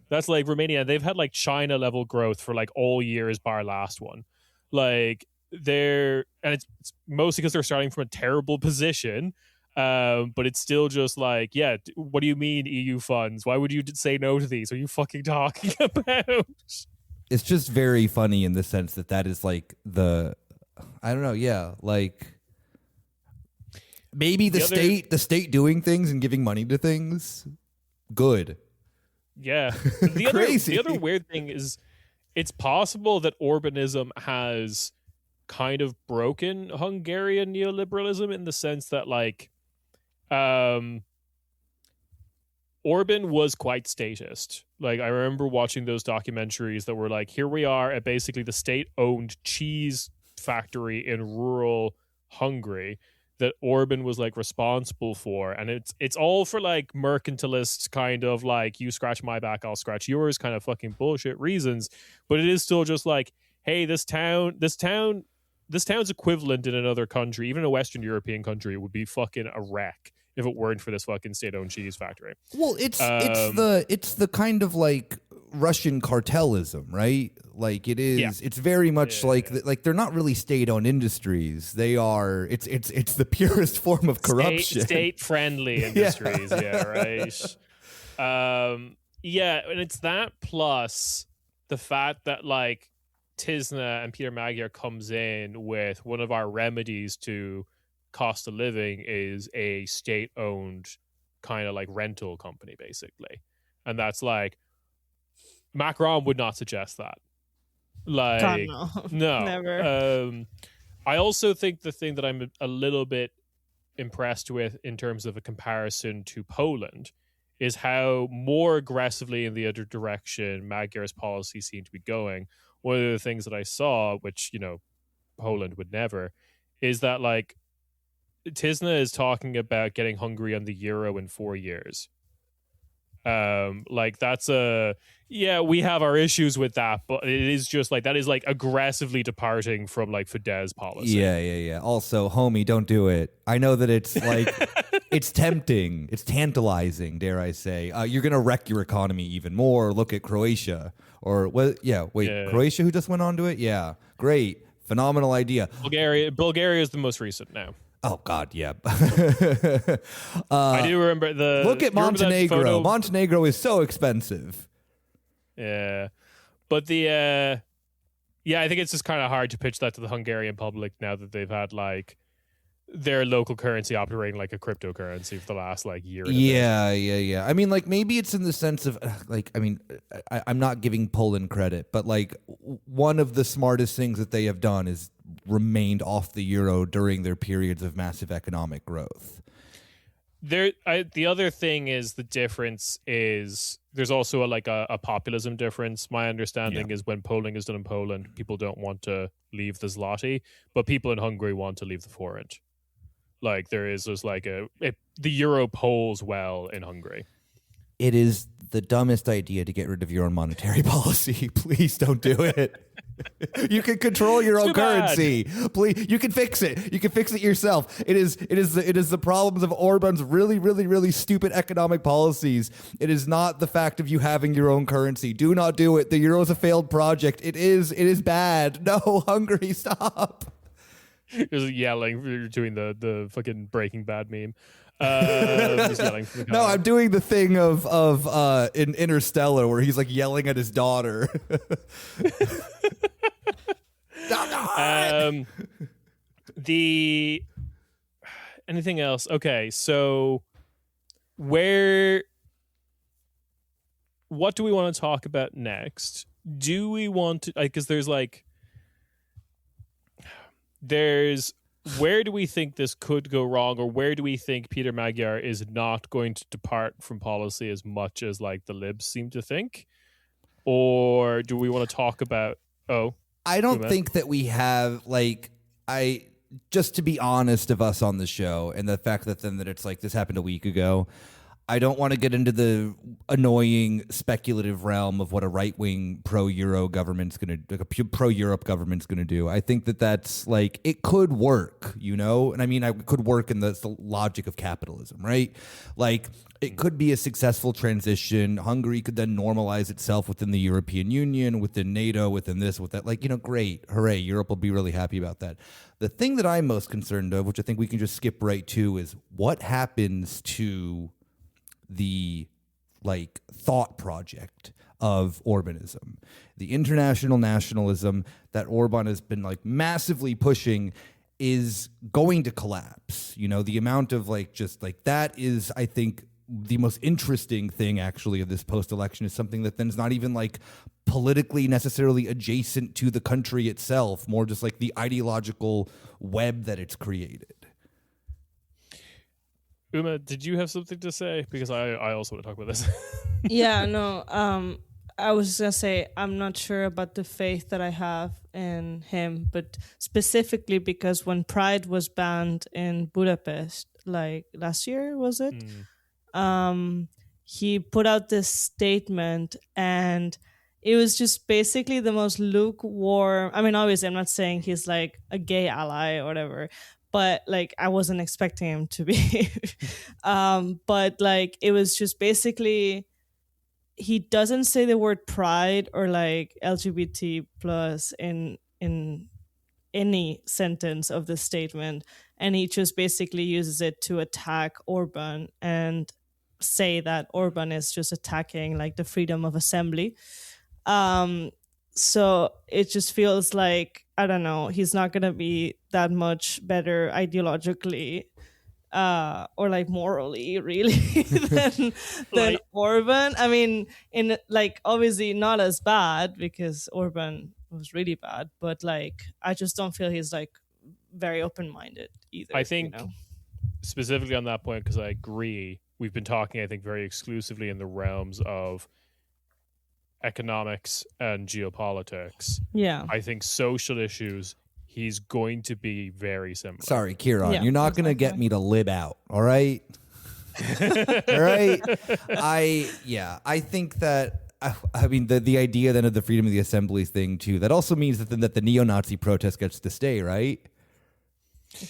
That's like Romania. They've had like China level growth for like all years bar last one. Like and it's mostly because they're starting from a terrible position. But it's still just like, yeah, what do you mean EU funds? Why would you say no to these? What are you fucking talking about? It's just very funny in the sense that is like I don't know, yeah, like maybe the state doing things and giving money to things, good. Yeah. Crazy. The other weird thing is it's possible that Orbanism has kind of broken Hungarian neoliberalism in the sense that like Orban was quite statist. Like I remember watching those documentaries that were like, here we are at basically the state-owned cheese factory in rural Hungary that Orban was like responsible for, and it's all for like mercantilist kind of like you scratch my back, I'll scratch yours kind of fucking bullshit reasons. But it is still just like, hey, this town's equivalent in another country, even a Western European country, it would be fucking a wreck if it weren't for this fucking state-owned cheese factory. Well, it's the kind of like Russian cartelism, right? Like it is. Yeah. It's very much like they're not really state-owned industries. They are. It's the purest form of corruption. State-friendly industries. Yeah, right. Yeah, and it's that plus the fact that like Tisna and Peter Magyar comes in with one of our remedies to cost of living is a state-owned kind of like rental company, basically, and that's like Macron would not suggest that. Like, God, no, never. I also think the thing that I'm a little bit impressed with in terms of a comparison to Poland is how more aggressively in the other direction Magyar's policy seemed to be going. One of the things that I saw, which, you know, Poland would never, is that like Tisna is talking about getting Hungary on the euro in 4 years. Like that's we have our issues with that, but it is just like that is like aggressively departing from like Fidesz policy. Yeah. Also, homie, don't do it. I know that it's like it's tempting, it's tantalizing, dare I say. You're gonna wreck your economy even more. Look at Croatia, or what? Yeah, wait, Croatia, who just went on to it? Yeah, great, phenomenal idea. Bulgaria is the most recent now. Oh God, yeah. I do remember look at Montenegro. Montenegro is so expensive. Yeah, but I think it's just kind of hard to pitch that to the Hungarian public now that they've had like their local currency operating like a cryptocurrency for the last like year. Yeah. I mean, like maybe it's in the sense of like, I mean, I'm not giving Poland credit, but like one of the smartest things that they have done is remained off the euro during their periods of massive economic growth. The other thing is the difference is there's also a populism difference. My understanding is when polling is done in Poland, people don't want to leave the zloty, but people in Hungary want to leave the forint. Like there is just like the euro polls well in Hungary. It is the dumbest idea to get rid of your own monetary policy. Please don't do it. You can control your own currency. Please, you can fix it. You can fix it yourself. It is the problems of Orban's really, really, really stupid economic policies. It is not the fact of you having your own currency. Do not do it. The euro is a failed project. It is bad. No, Hungary, stop. Just yelling. You're doing the fucking Breaking Bad meme. Just yelling from the no, I'm doing the thing of in Interstellar where he's like yelling at his daughter. Anything else? Okay, so what do we want to talk about next? Do we want to, because where do we think this could go wrong, or where do we think Peter Magyar is not going to depart from policy as much as like the libs seem to think? Or do we want to talk about I don't think that we have just to be honest of us on the show and the fact that it's like this happened a week ago. I don't want to get into the annoying speculative realm of what a right-wing pro-Euro government's going to, like a pro-Europe government's going to do. I think that that's like, it could work, you know? And I mean, it could work in the logic of capitalism, right? Like, it could be a successful transition. Hungary could then normalize itself within the European Union, within NATO, within this, with that. Like, you know, great, hooray, Europe will be really happy about that. The thing that I'm most concerned of, which I think we can just skip right to, is what happens to the like thought project of Orbanism, the international nationalism that Orban has been like massively pushing is going to collapse. You know, the amount of like just like that is, I think, the most interesting thing actually of this post-election is something that then is not even like politically necessarily adjacent to the country itself, more just like the ideological web that it's created. Uma, did you have something to say? Because I also want to talk about this. Yeah, no. I was just gonna say I'm not sure about the faith that I have in him, but specifically because when Pride was banned in Budapest, like last year, was it? He put out this statement, and it was just basically the most lukewarm. I mean, obviously, I'm not saying he's like a gay ally or whatever, but like I wasn't expecting him to be. But like it was just basically he doesn't say the word pride or like LGBT plus in any sentence of the statement, and he just basically uses it to attack Orban and say that Orban is just attacking like the freedom of assembly. So it just feels like, I don't know, he's not going to be that much better ideologically or like morally really than Like- Orban. I mean, in like obviously not as bad because Orban was really bad, but like I just don't feel he's like very open-minded either. I think you know? specifically on that point, because I agree, we've been talking, I think, very exclusively in the realms of economics and geopolitics. Yeah. I think social issues, he's going to be very similar. Sorry, Ciarán, Yeah, you're not going to get exactly. me to lib out, all right? All right? I think that, I mean, the idea then of the freedom of the assembly thing, too, that also means that, then, that the neo-Nazi protest gets to stay, right?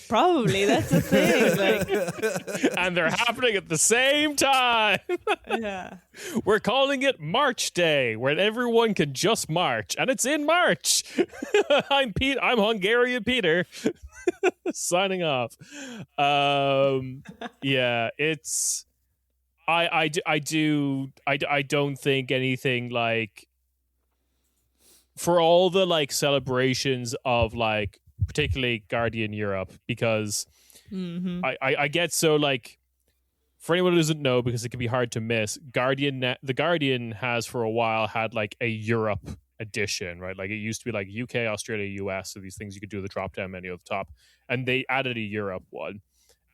Probably that's the thing. Like, And they're happening at the same time. yeah. We're calling it March Day, where everyone can just march, and it's in March. I'm Hungarian Peter, signing off. Yeah, it's. I don't think anything like, for all the like celebrations of like particularly Guardian Europe, because I get so like, for anyone who doesn't know, because it can be hard to miss, the Guardian has for a while had like a Europe edition, right? Like it used to be like UK, Australia, US, so these things you could do the drop down menu at the top, and they added a Europe one,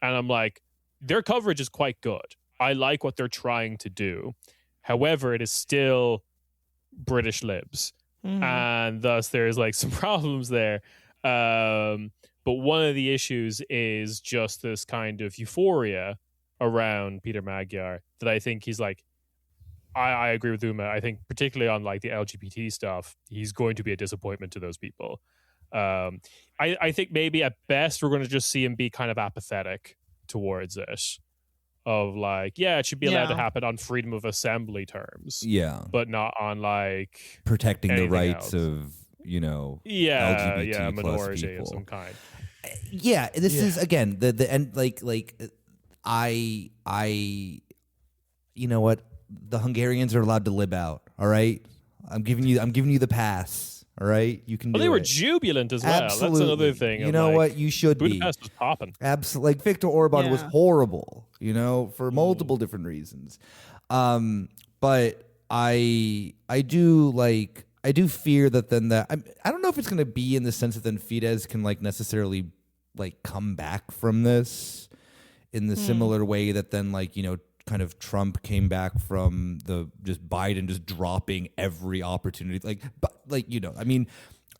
and I'm like, their coverage is quite good. I like what they're trying to do. However, it is still British libs, and thus there's like some problems there. But one of the issues is just this kind of euphoria around Peter Magyar that I think he's like, I agree with Uma. I think particularly on like the LGBT stuff, he's going to be a disappointment to those people. I think maybe at best we're going to just see him be kind of apathetic towards it, of like, yeah, it should be allowed to happen on freedom of assembly terms, but not on like Protecting the rights else. of, you know, LGBT LGBT plus minority people of some kind. Yeah, this is again the end. Like I, you know what? The Hungarians are allowed to lib out. All right, I'm giving you the pass. All right, you can. Well, do they were it. jubilant as well. Absolutely. That's another thing. You know like, what? You should Budapest was popping. Absolutely. Like Viktor Orban was Yeah. horrible. You know, for multiple different reasons. But I do fear that then I don't know if it's going to be in the sense that then Fidesz can like necessarily like come back from this in the similar way that then like, you know, kind of Trump came back from the just Biden just dropping every opportunity. Like, you know, I mean,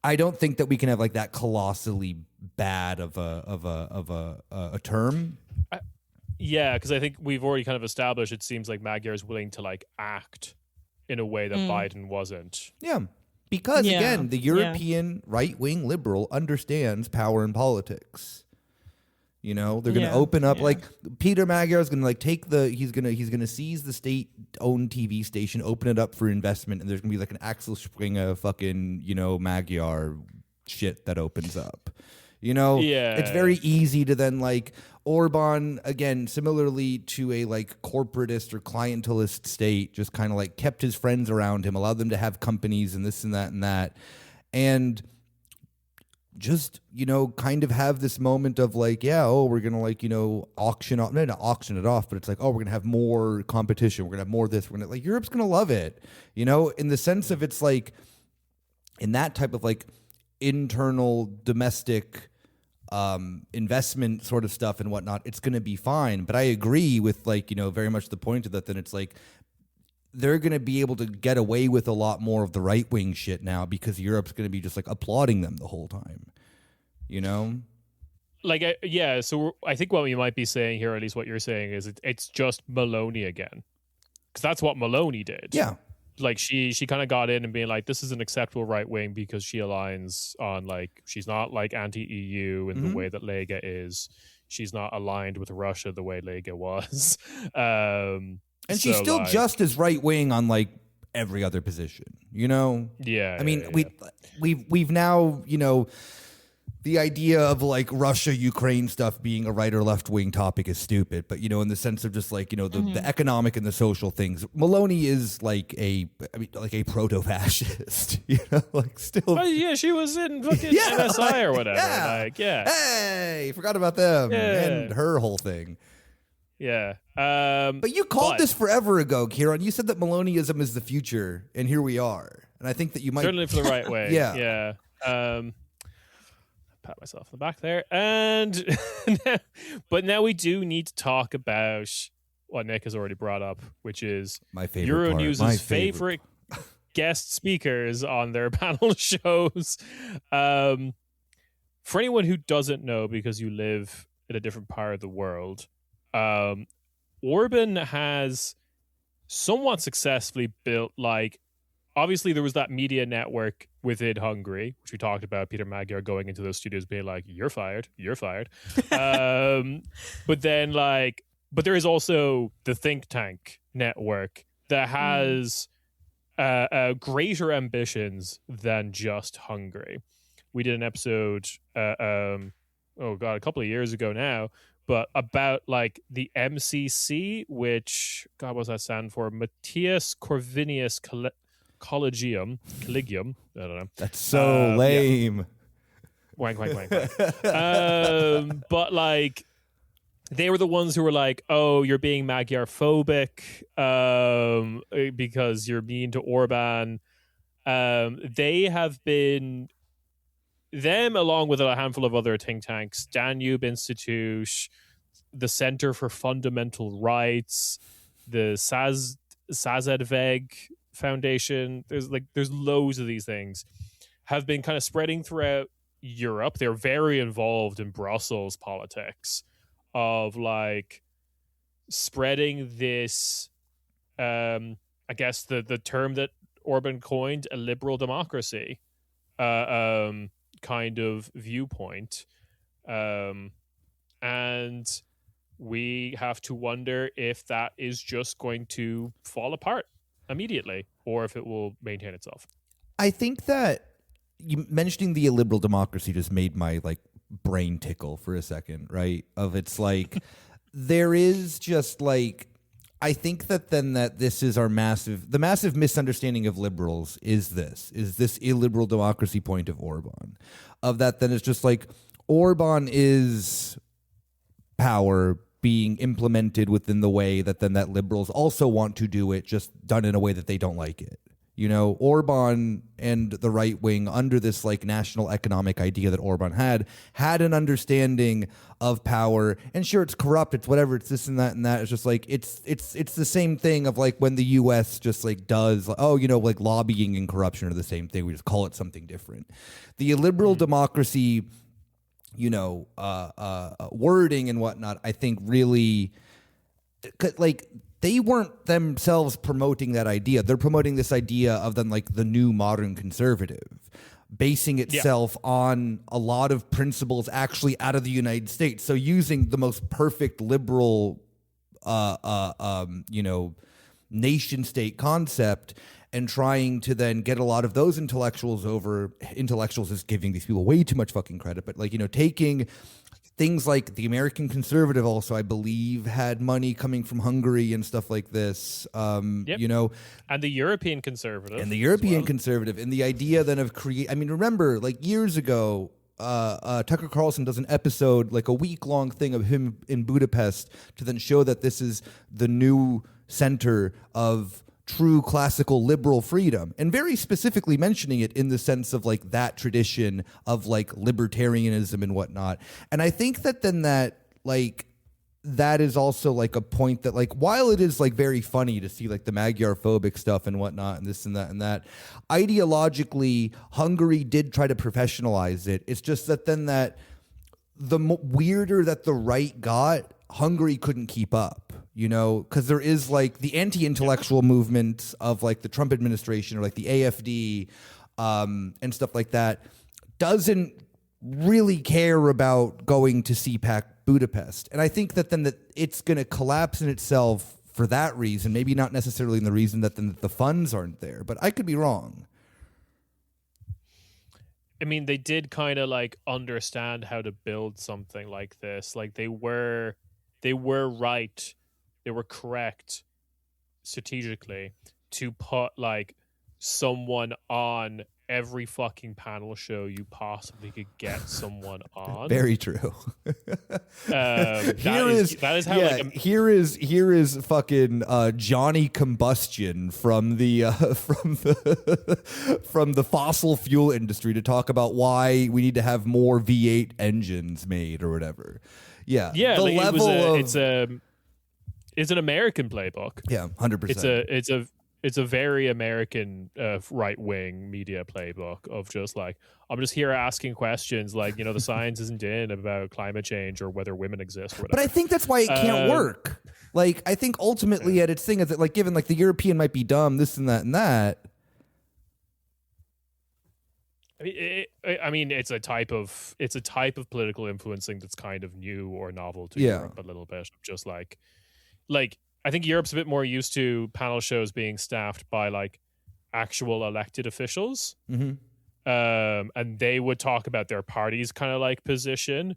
I don't think that we can have like that colossally bad of a term. Yeah, because I think we've already kind of established it seems like Magyar is willing to like act in a way that Biden wasn't. Yeah. Because again, the European right-wing liberal understands power in politics. You know, they're going to open up like Peter Magyar is going to like take he's going to seize the state-owned TV station, open it up for investment, and there's going to be like an Axel Springer fucking, you know, Magyar shit that opens up. You know, it's very easy to then like Orban, again, similarly to a like corporatist or clientelist state, just kind of like kept his friends around him, allowed them to have companies and this and that and that. And just, you know, kind of have this moment of like, we're going to like, you know, auction off, not auction it off, but it's like, we're going to have more competition. We're going to have more of this. We're going to like, Europe's going to love it, you know, in the sense of it's like in that type of like internal domestic investment sort of stuff and whatnot, it's going to be fine. But I agree with like, you know, very much the point of that, then it's like they're going to be able to get away with a lot more of the right wing shit now because Europe's going to be just like applauding them the whole time, you know? Like, so I think what we might be saying here, or at least what you're saying, is it's just Maloney again. Because that's what Maloney did. Yeah. Like she kind of got in and being like, this is an acceptable right wing because she aligns on like, she's not like anti-EU in the way that Lega is. She's not aligned with Russia the way Lega was. And she's still like, just as right wing on like every other position, you know? Yeah. I mean, we've now, you know, the idea of like Russia, Ukraine stuff being a right or left wing topic is stupid, but you know, in the sense of just like, you know, the economic and the social things, Maloney is like a proto-fascist, you know, like still. Oh yeah, she was in fucking NSI or whatever. Like, hey, forgot about them and her whole thing. Yeah. But you called this forever ago, Ciarán. You said that Maloneyism is the future, and here we are. And I think that you might certainly for the right way. Yeah. Pat myself on the back there. And but now we do need to talk about what Nick has already brought up, which is my favorite Euronews's favorite guest speakers on their panel shows. For anyone who doesn't know, because you live in a different part of the world, Orban has somewhat successfully built, like, obviously there was that media network within Hungary, which we talked about, Peter Magyar going into those studios being like, you're fired. But then like, but there is also the think tank network that has greater ambitions than just Hungary. We did an episode, a couple of years ago now, but about like the MCC, which, God, what's that stand for? Matthias Corvinus Collegium. I don't know. That's so lame. Yeah. Wank. But like, they were the ones who were like, "Oh, you're being Magyar phobic because you're mean to Orban." They have been, them along with a handful of other think tanks, Danube Institute, the Center for Fundamental Rights, the Sazedveg Foundation. There's loads of these things have been kind of spreading throughout Europe. They're very involved in Brussels politics of like spreading this I guess the term that Orban coined, a liberal democracy kind of viewpoint, and we have to wonder if that is just going to fall apart immediately or if it will maintain itself. I think that you mentioning the illiberal democracy just made my like brain tickle for a second, right? Of it's like there is just like, I think that then that this is the massive misunderstanding of liberals is this illiberal democracy point of Orban, of that then it's just like Orban is power being implemented within the way that then that liberals also want to do it, just done in a way that they don't like it. You know, Orban and the right wing, under this like national economic idea that Orban had an understanding of power. And sure, it's corrupt, it's whatever, it's this and that and that. It's just like it's the same thing of like when the U.S. just like does, like lobbying and corruption are the same thing. We just call it something different. The illiberal democracy, wording and whatnot, I think really like they weren't themselves promoting that idea. They're promoting this idea of then like the new modern conservative, basing itself on a lot of principles actually out of the United States. So using the most perfect liberal, nation state concept and trying to then get a lot of those intellectuals is giving these people way too much fucking credit, but like, taking things like the American conservative also, I believe, had money coming from Hungary and stuff like this, and the European conservative. And the idea then of remember like years ago, Tucker Carlson does an episode, like a week-long thing of him in Budapest to then show that this is the new center of true classical liberal freedom, and very specifically mentioning it in the sense of like that tradition of like libertarianism and whatnot. And I think that then that is also like a point that like, while it is like very funny to see like the Magyar phobic stuff and whatnot and this and that, ideologically Hungary did try to professionalize it. It's just that then that the weirder that the right got, Hungary couldn't keep up, because there is like the anti-intellectual movement of like the Trump administration or like the AfD and stuff like that doesn't really care about going to CPAC Budapest. And I think that then that it's going to collapse in itself for that reason, maybe not necessarily in the reason that then the funds aren't there, but I could be wrong. I mean, they did kind of like understand how to build something like this. Like they were right. They were correct strategically to put like someone on every fucking panel show you possibly could get someone on. Very true. That is how here is fucking Johnny Combustion from the from the fossil fuel industry to talk about why we need to have more V8 engines made or whatever. Yeah. Yeah. The like level it's an American playbook. Yeah, 100%. It's a very American right-wing media playbook of just like, I'm just here asking questions like, the science isn't in about climate change or whether women exist or whatever. But I think that's why it can't work. Like, I think ultimately at its thing is that like, given like the European might be dumb, this and that and that. I mean, it's a type of political influencing that's kind of new or novel to Europe a little bit. Just like I think Europe's a bit more used to panel shows being staffed by like actual elected officials, and they would talk about their party's kind of like position.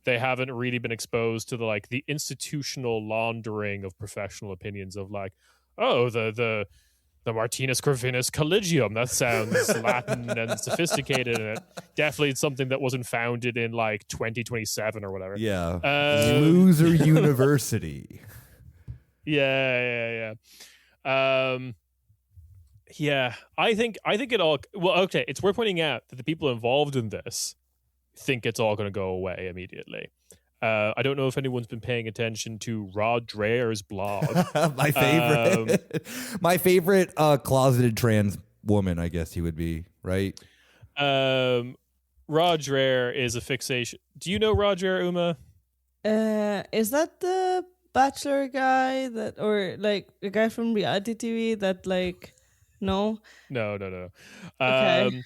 They haven't really been exposed to the institutional laundering of professional opinions of like, oh, the Martinus Corvinus Collegium. That sounds Latin and sophisticated, and it definitely it's something that wasn't founded in like 2027 or whatever. Yeah, loser university. Yeah. I think it all. Well, okay. It's worth pointing out that the people involved in this think it's all going to go away immediately. I don't know if anyone's been paying attention to Rod Dreher's blog. My favorite closeted trans woman, I guess he would be, right? Rod Dreher is a fixation. Do you know Rod Dreher, Uma? Is that the Bachelor guy or like a guy from reality TV that like no? Okay.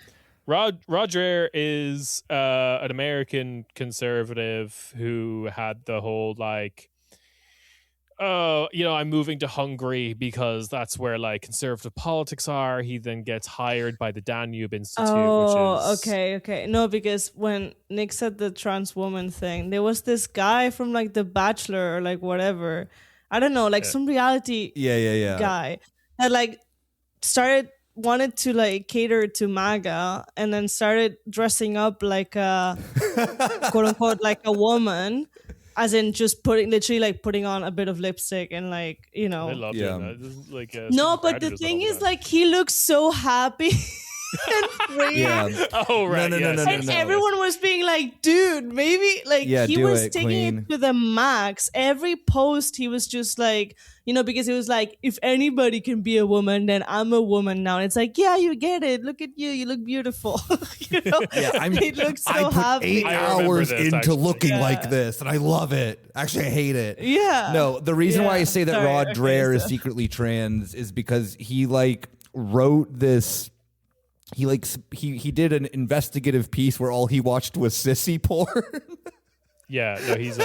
Rod Dreher is an American conservative who had the whole like, I'm moving to Hungary because that's where like conservative politics are. He then gets hired by the Danube Institute. Oh, which is... okay. No, because when Nick said the trans woman thing, there was this guy from like The Bachelor or like whatever. I don't know, like some reality guy that like wanted to like cater to MAGA and then started dressing up like a quote unquote like a woman. As in just putting on a bit of lipstick and like, I love him. Like, no, but the thing is like he looks so happy. and free. Yeah. Oh right. No, yes, And yes, everyone was being like, dude, maybe like Yeah, he do was it, taking queen. it to the max. Every post he was just like, because he was like, if anybody can be a woman, then I'm a woman now. And it's like, yeah, you get it. Look at you. You look beautiful. Yeah, he looks so I put happy. 8 I remember hours this, into actually. looking Yeah. like this, and I love it. Actually, I hate it. Yeah. No, the reason why I Yeah. say that Sorry, Rod okay, Dreher is so- secretly trans is because he like wrote this. He did an investigative piece where all he watched was sissy porn. Yeah, no, he's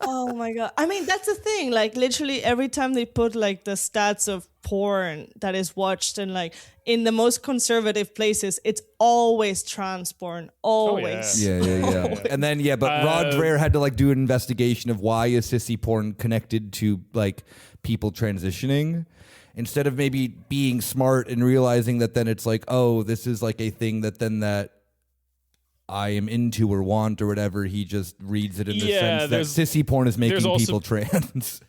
Oh my god. I mean, that's the thing. Like literally every time they put like the stats of porn that is watched and like in the most conservative places, it's always trans porn. Always. Yeah. And then but Rod Dreher had to like do an investigation of why is sissy porn connected to like people transitioning. Instead of maybe being smart and realizing that then it's like, oh, this is like a thing that I am into or want or whatever, he just reads it in the sense that sissy porn is making also- people trans.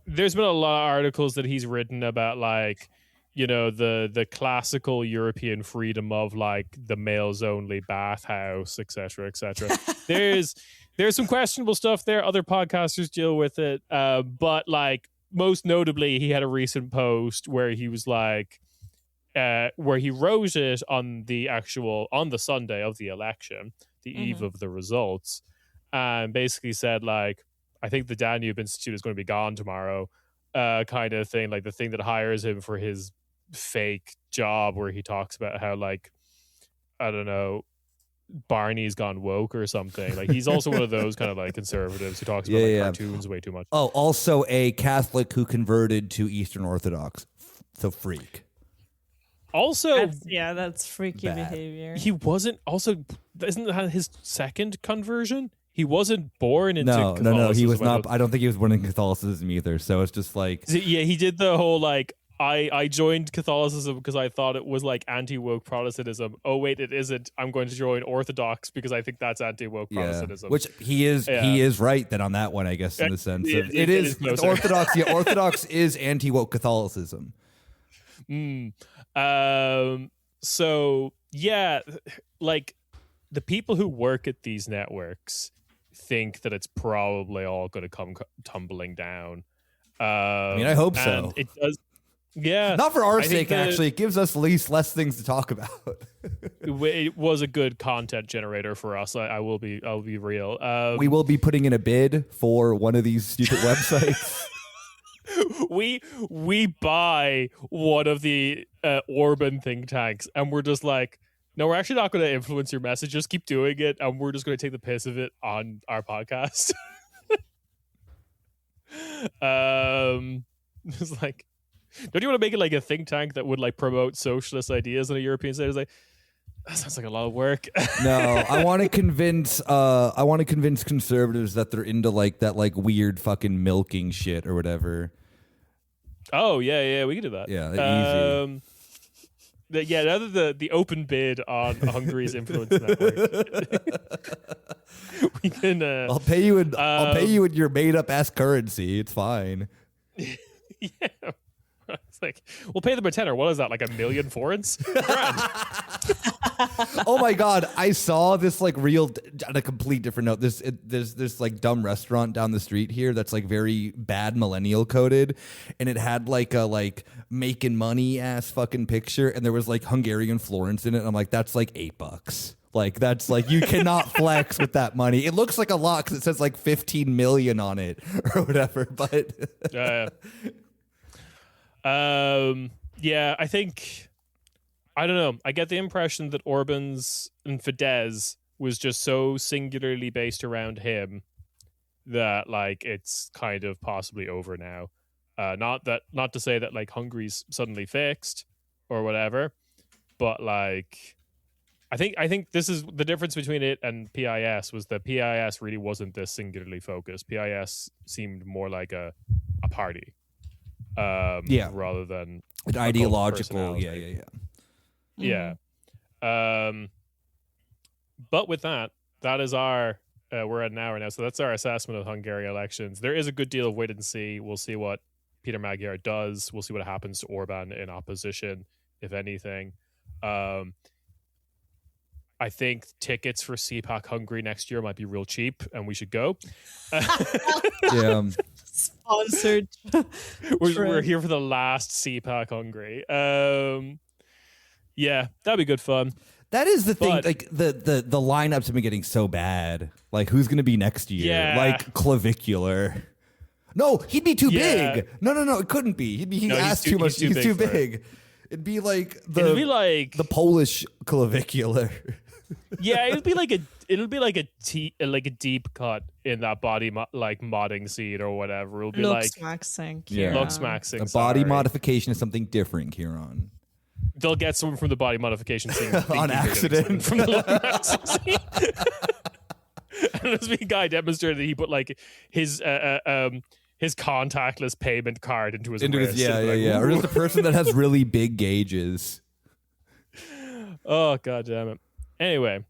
There's been a lot of articles that he's written about like, the classical European freedom of like the males only bathhouse, etc., etc. There's some questionable stuff there. Other podcasters deal with it, but like most notably, he had a recent post where he was like, where he wrote it on the Sunday of the election, the eve of the results, and basically said like, I think the Danube Institute is going to be gone tomorrow, kind of thing, like the thing that hires him for his fake job where he talks about how like, I don't know, Barney's gone woke or something. Like he's also one of those kind of like conservatives who talks about cartoons way too much. Oh, also a Catholic who converted to Eastern Orthodox. So freak. Also, that's freaky Bad. behavior. he wasn't also, isn't that his second conversion? He wasn't born into No, Catholicism. he was not. I don't think he was born in Catholicism either. So it's just like, Yeah, he did the whole like, I joined Catholicism because I thought it was like anti-woke Protestantism. Oh wait, it isn't. I'm going to join Orthodox because I think that's anti-woke Protestantism. which he is right then on that one, I guess, in the sense of it is closer. Orthodox. Yeah, Orthodox is anti-woke Catholicism. So yeah, like the people who work at these networks think that it's probably all going to come tumbling down. I mean, I hope so. It does. Yeah, Not for our I think sake, actually. It gives us less things to talk about. it was a good content generator for us. I'll be real. We will be putting in a bid for one of these stupid websites. we buy one of the Orban think tanks, and we're just like, no, we're actually not going to influence your message. Just keep doing it, and we're just going to take the piss of it on our podcast. It's like, don't you want to make it like a think tank that would like promote socialist ideas in a European state? It's like, that sounds like a lot of work. No, I want to convince conservatives that they're into like that like weird fucking milking shit or whatever. Oh yeah, we can do that. Yeah, easy. Now that the open bid on Hungary's influence network, we can. I'll pay you in your made up ass currency. It's fine. Yeah. It's like, we'll pay them a tenner. What is that, like $1 million forints? Grand. Oh my god, I saw this like real on a complete different note. There's this like dumb restaurant down the street here that's like very bad millennial coded, and it had like a like making money ass fucking picture, and there was like Hungarian florins in it. And I'm like, that's like $8. Like that's like you cannot flex with that money. It looks like a lot because it says like 15 million on it or whatever. But I think, I don't know. I get the impression that Orban's and Fidesz was just so singularly based around him that like it's kind of possibly over now. Not to say that like Hungary's suddenly fixed or whatever, but like I think this is the difference between it and PIS was that PIS really wasn't this singularly focused. PIS seemed more like a party. Rather than an ideological, yeah. But with that is our we're at an hour now, so that's our assessment of Hungarian elections. There is a good deal of wait and see. We'll see what Peter Magyar does. We'll see what happens to Orban in opposition, if anything. I think tickets for CPAC Hungary next year might be real cheap, and we should go. Yeah. Sponsored. We're here for the last CPAC Hungary. Yeah, that'd be good fun. That is the thing. But- Like the lineups have been getting so bad. Like who's going to be next year? Yeah. Like Clavicular. No, he'd be too Yeah. big. No, it couldn't be. He No, he's asked too- too much. he's too He's too big for it. big. It'd be like the Polish Clavicular. Yeah, it'll be like a deep cut in that body like modding scene or whatever. It'll be Looks maxing. Yeah. Lux maxing. A body sorry. modification is something different, Ciarán. They'll get someone from the body modification scene On accident. from the lux maxing scene. And this guy demonstrated that he put like his contactless payment card into his wrist. Yeah. Or just a person that has really big gauges. Oh, god damn it. Anyway,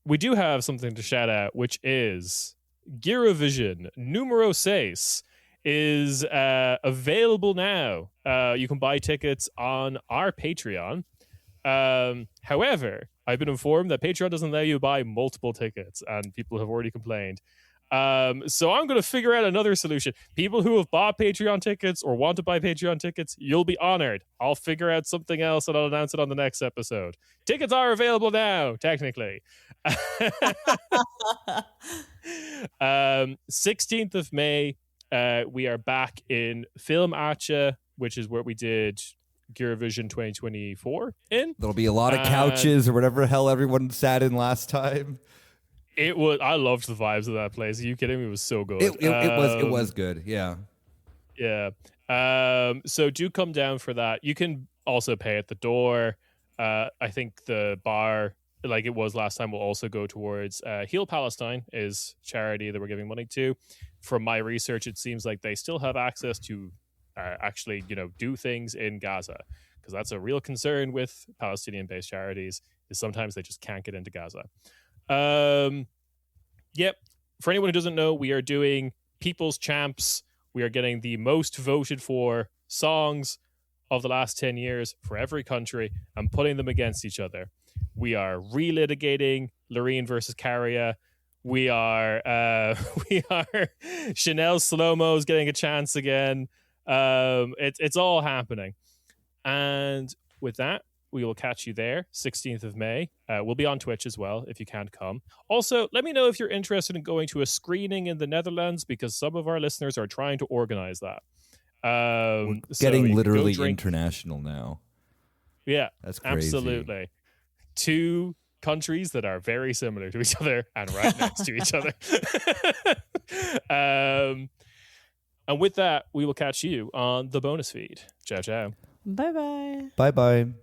we do have something to shout out, which is GYROVISION Numero 6 is available now. You can buy tickets on our Patreon. However, I've been informed that Patreon doesn't allow you to buy multiple tickets, and people have already complained. So I'm going to figure out another solution. People who have bought Patreon tickets or want to buy Patreon tickets, you'll be honored. I'll figure out something else and I'll announce it on the next episode. Tickets are available now, technically. 16th of May, we are back in Film Atcha, which is where we did GYROVISION 2024 in. There'll be a lot of couches or whatever the hell everyone sat in last time. It was. I loved the vibes of that place. Are you kidding me? It was so good. It was good. Yeah. Yeah. So do come down for that. You can also pay at the door. I think the bar, like it was last time, will also go towards Heal Palestine is charity that we're giving money to. From my research, it seems like they still have access to actually, do things in Gaza, because that's a real concern with Palestinian-based charities. Is sometimes they just can't get into Gaza. Yep. For anyone who doesn't know, we are doing People's Champs. We are getting the most voted for songs of the last 10 years for every country and putting them against each other. We are relitigating Loreen versus Caria. We are Chanel Slow-Mo's getting a chance again. It's all happening. And with that, we will catch you there, 16th of May. We'll be on Twitch as well if you can't come. Also, let me know if you're interested in going to a screening in the Netherlands, because some of our listeners are trying to organize that. We're getting literally international now. Yeah, that's crazy. Absolutely. 2 countries that are very similar to each other and right next to each other. And with that, we will catch you on the bonus feed. Ciao, ciao. Bye-bye. Bye-bye.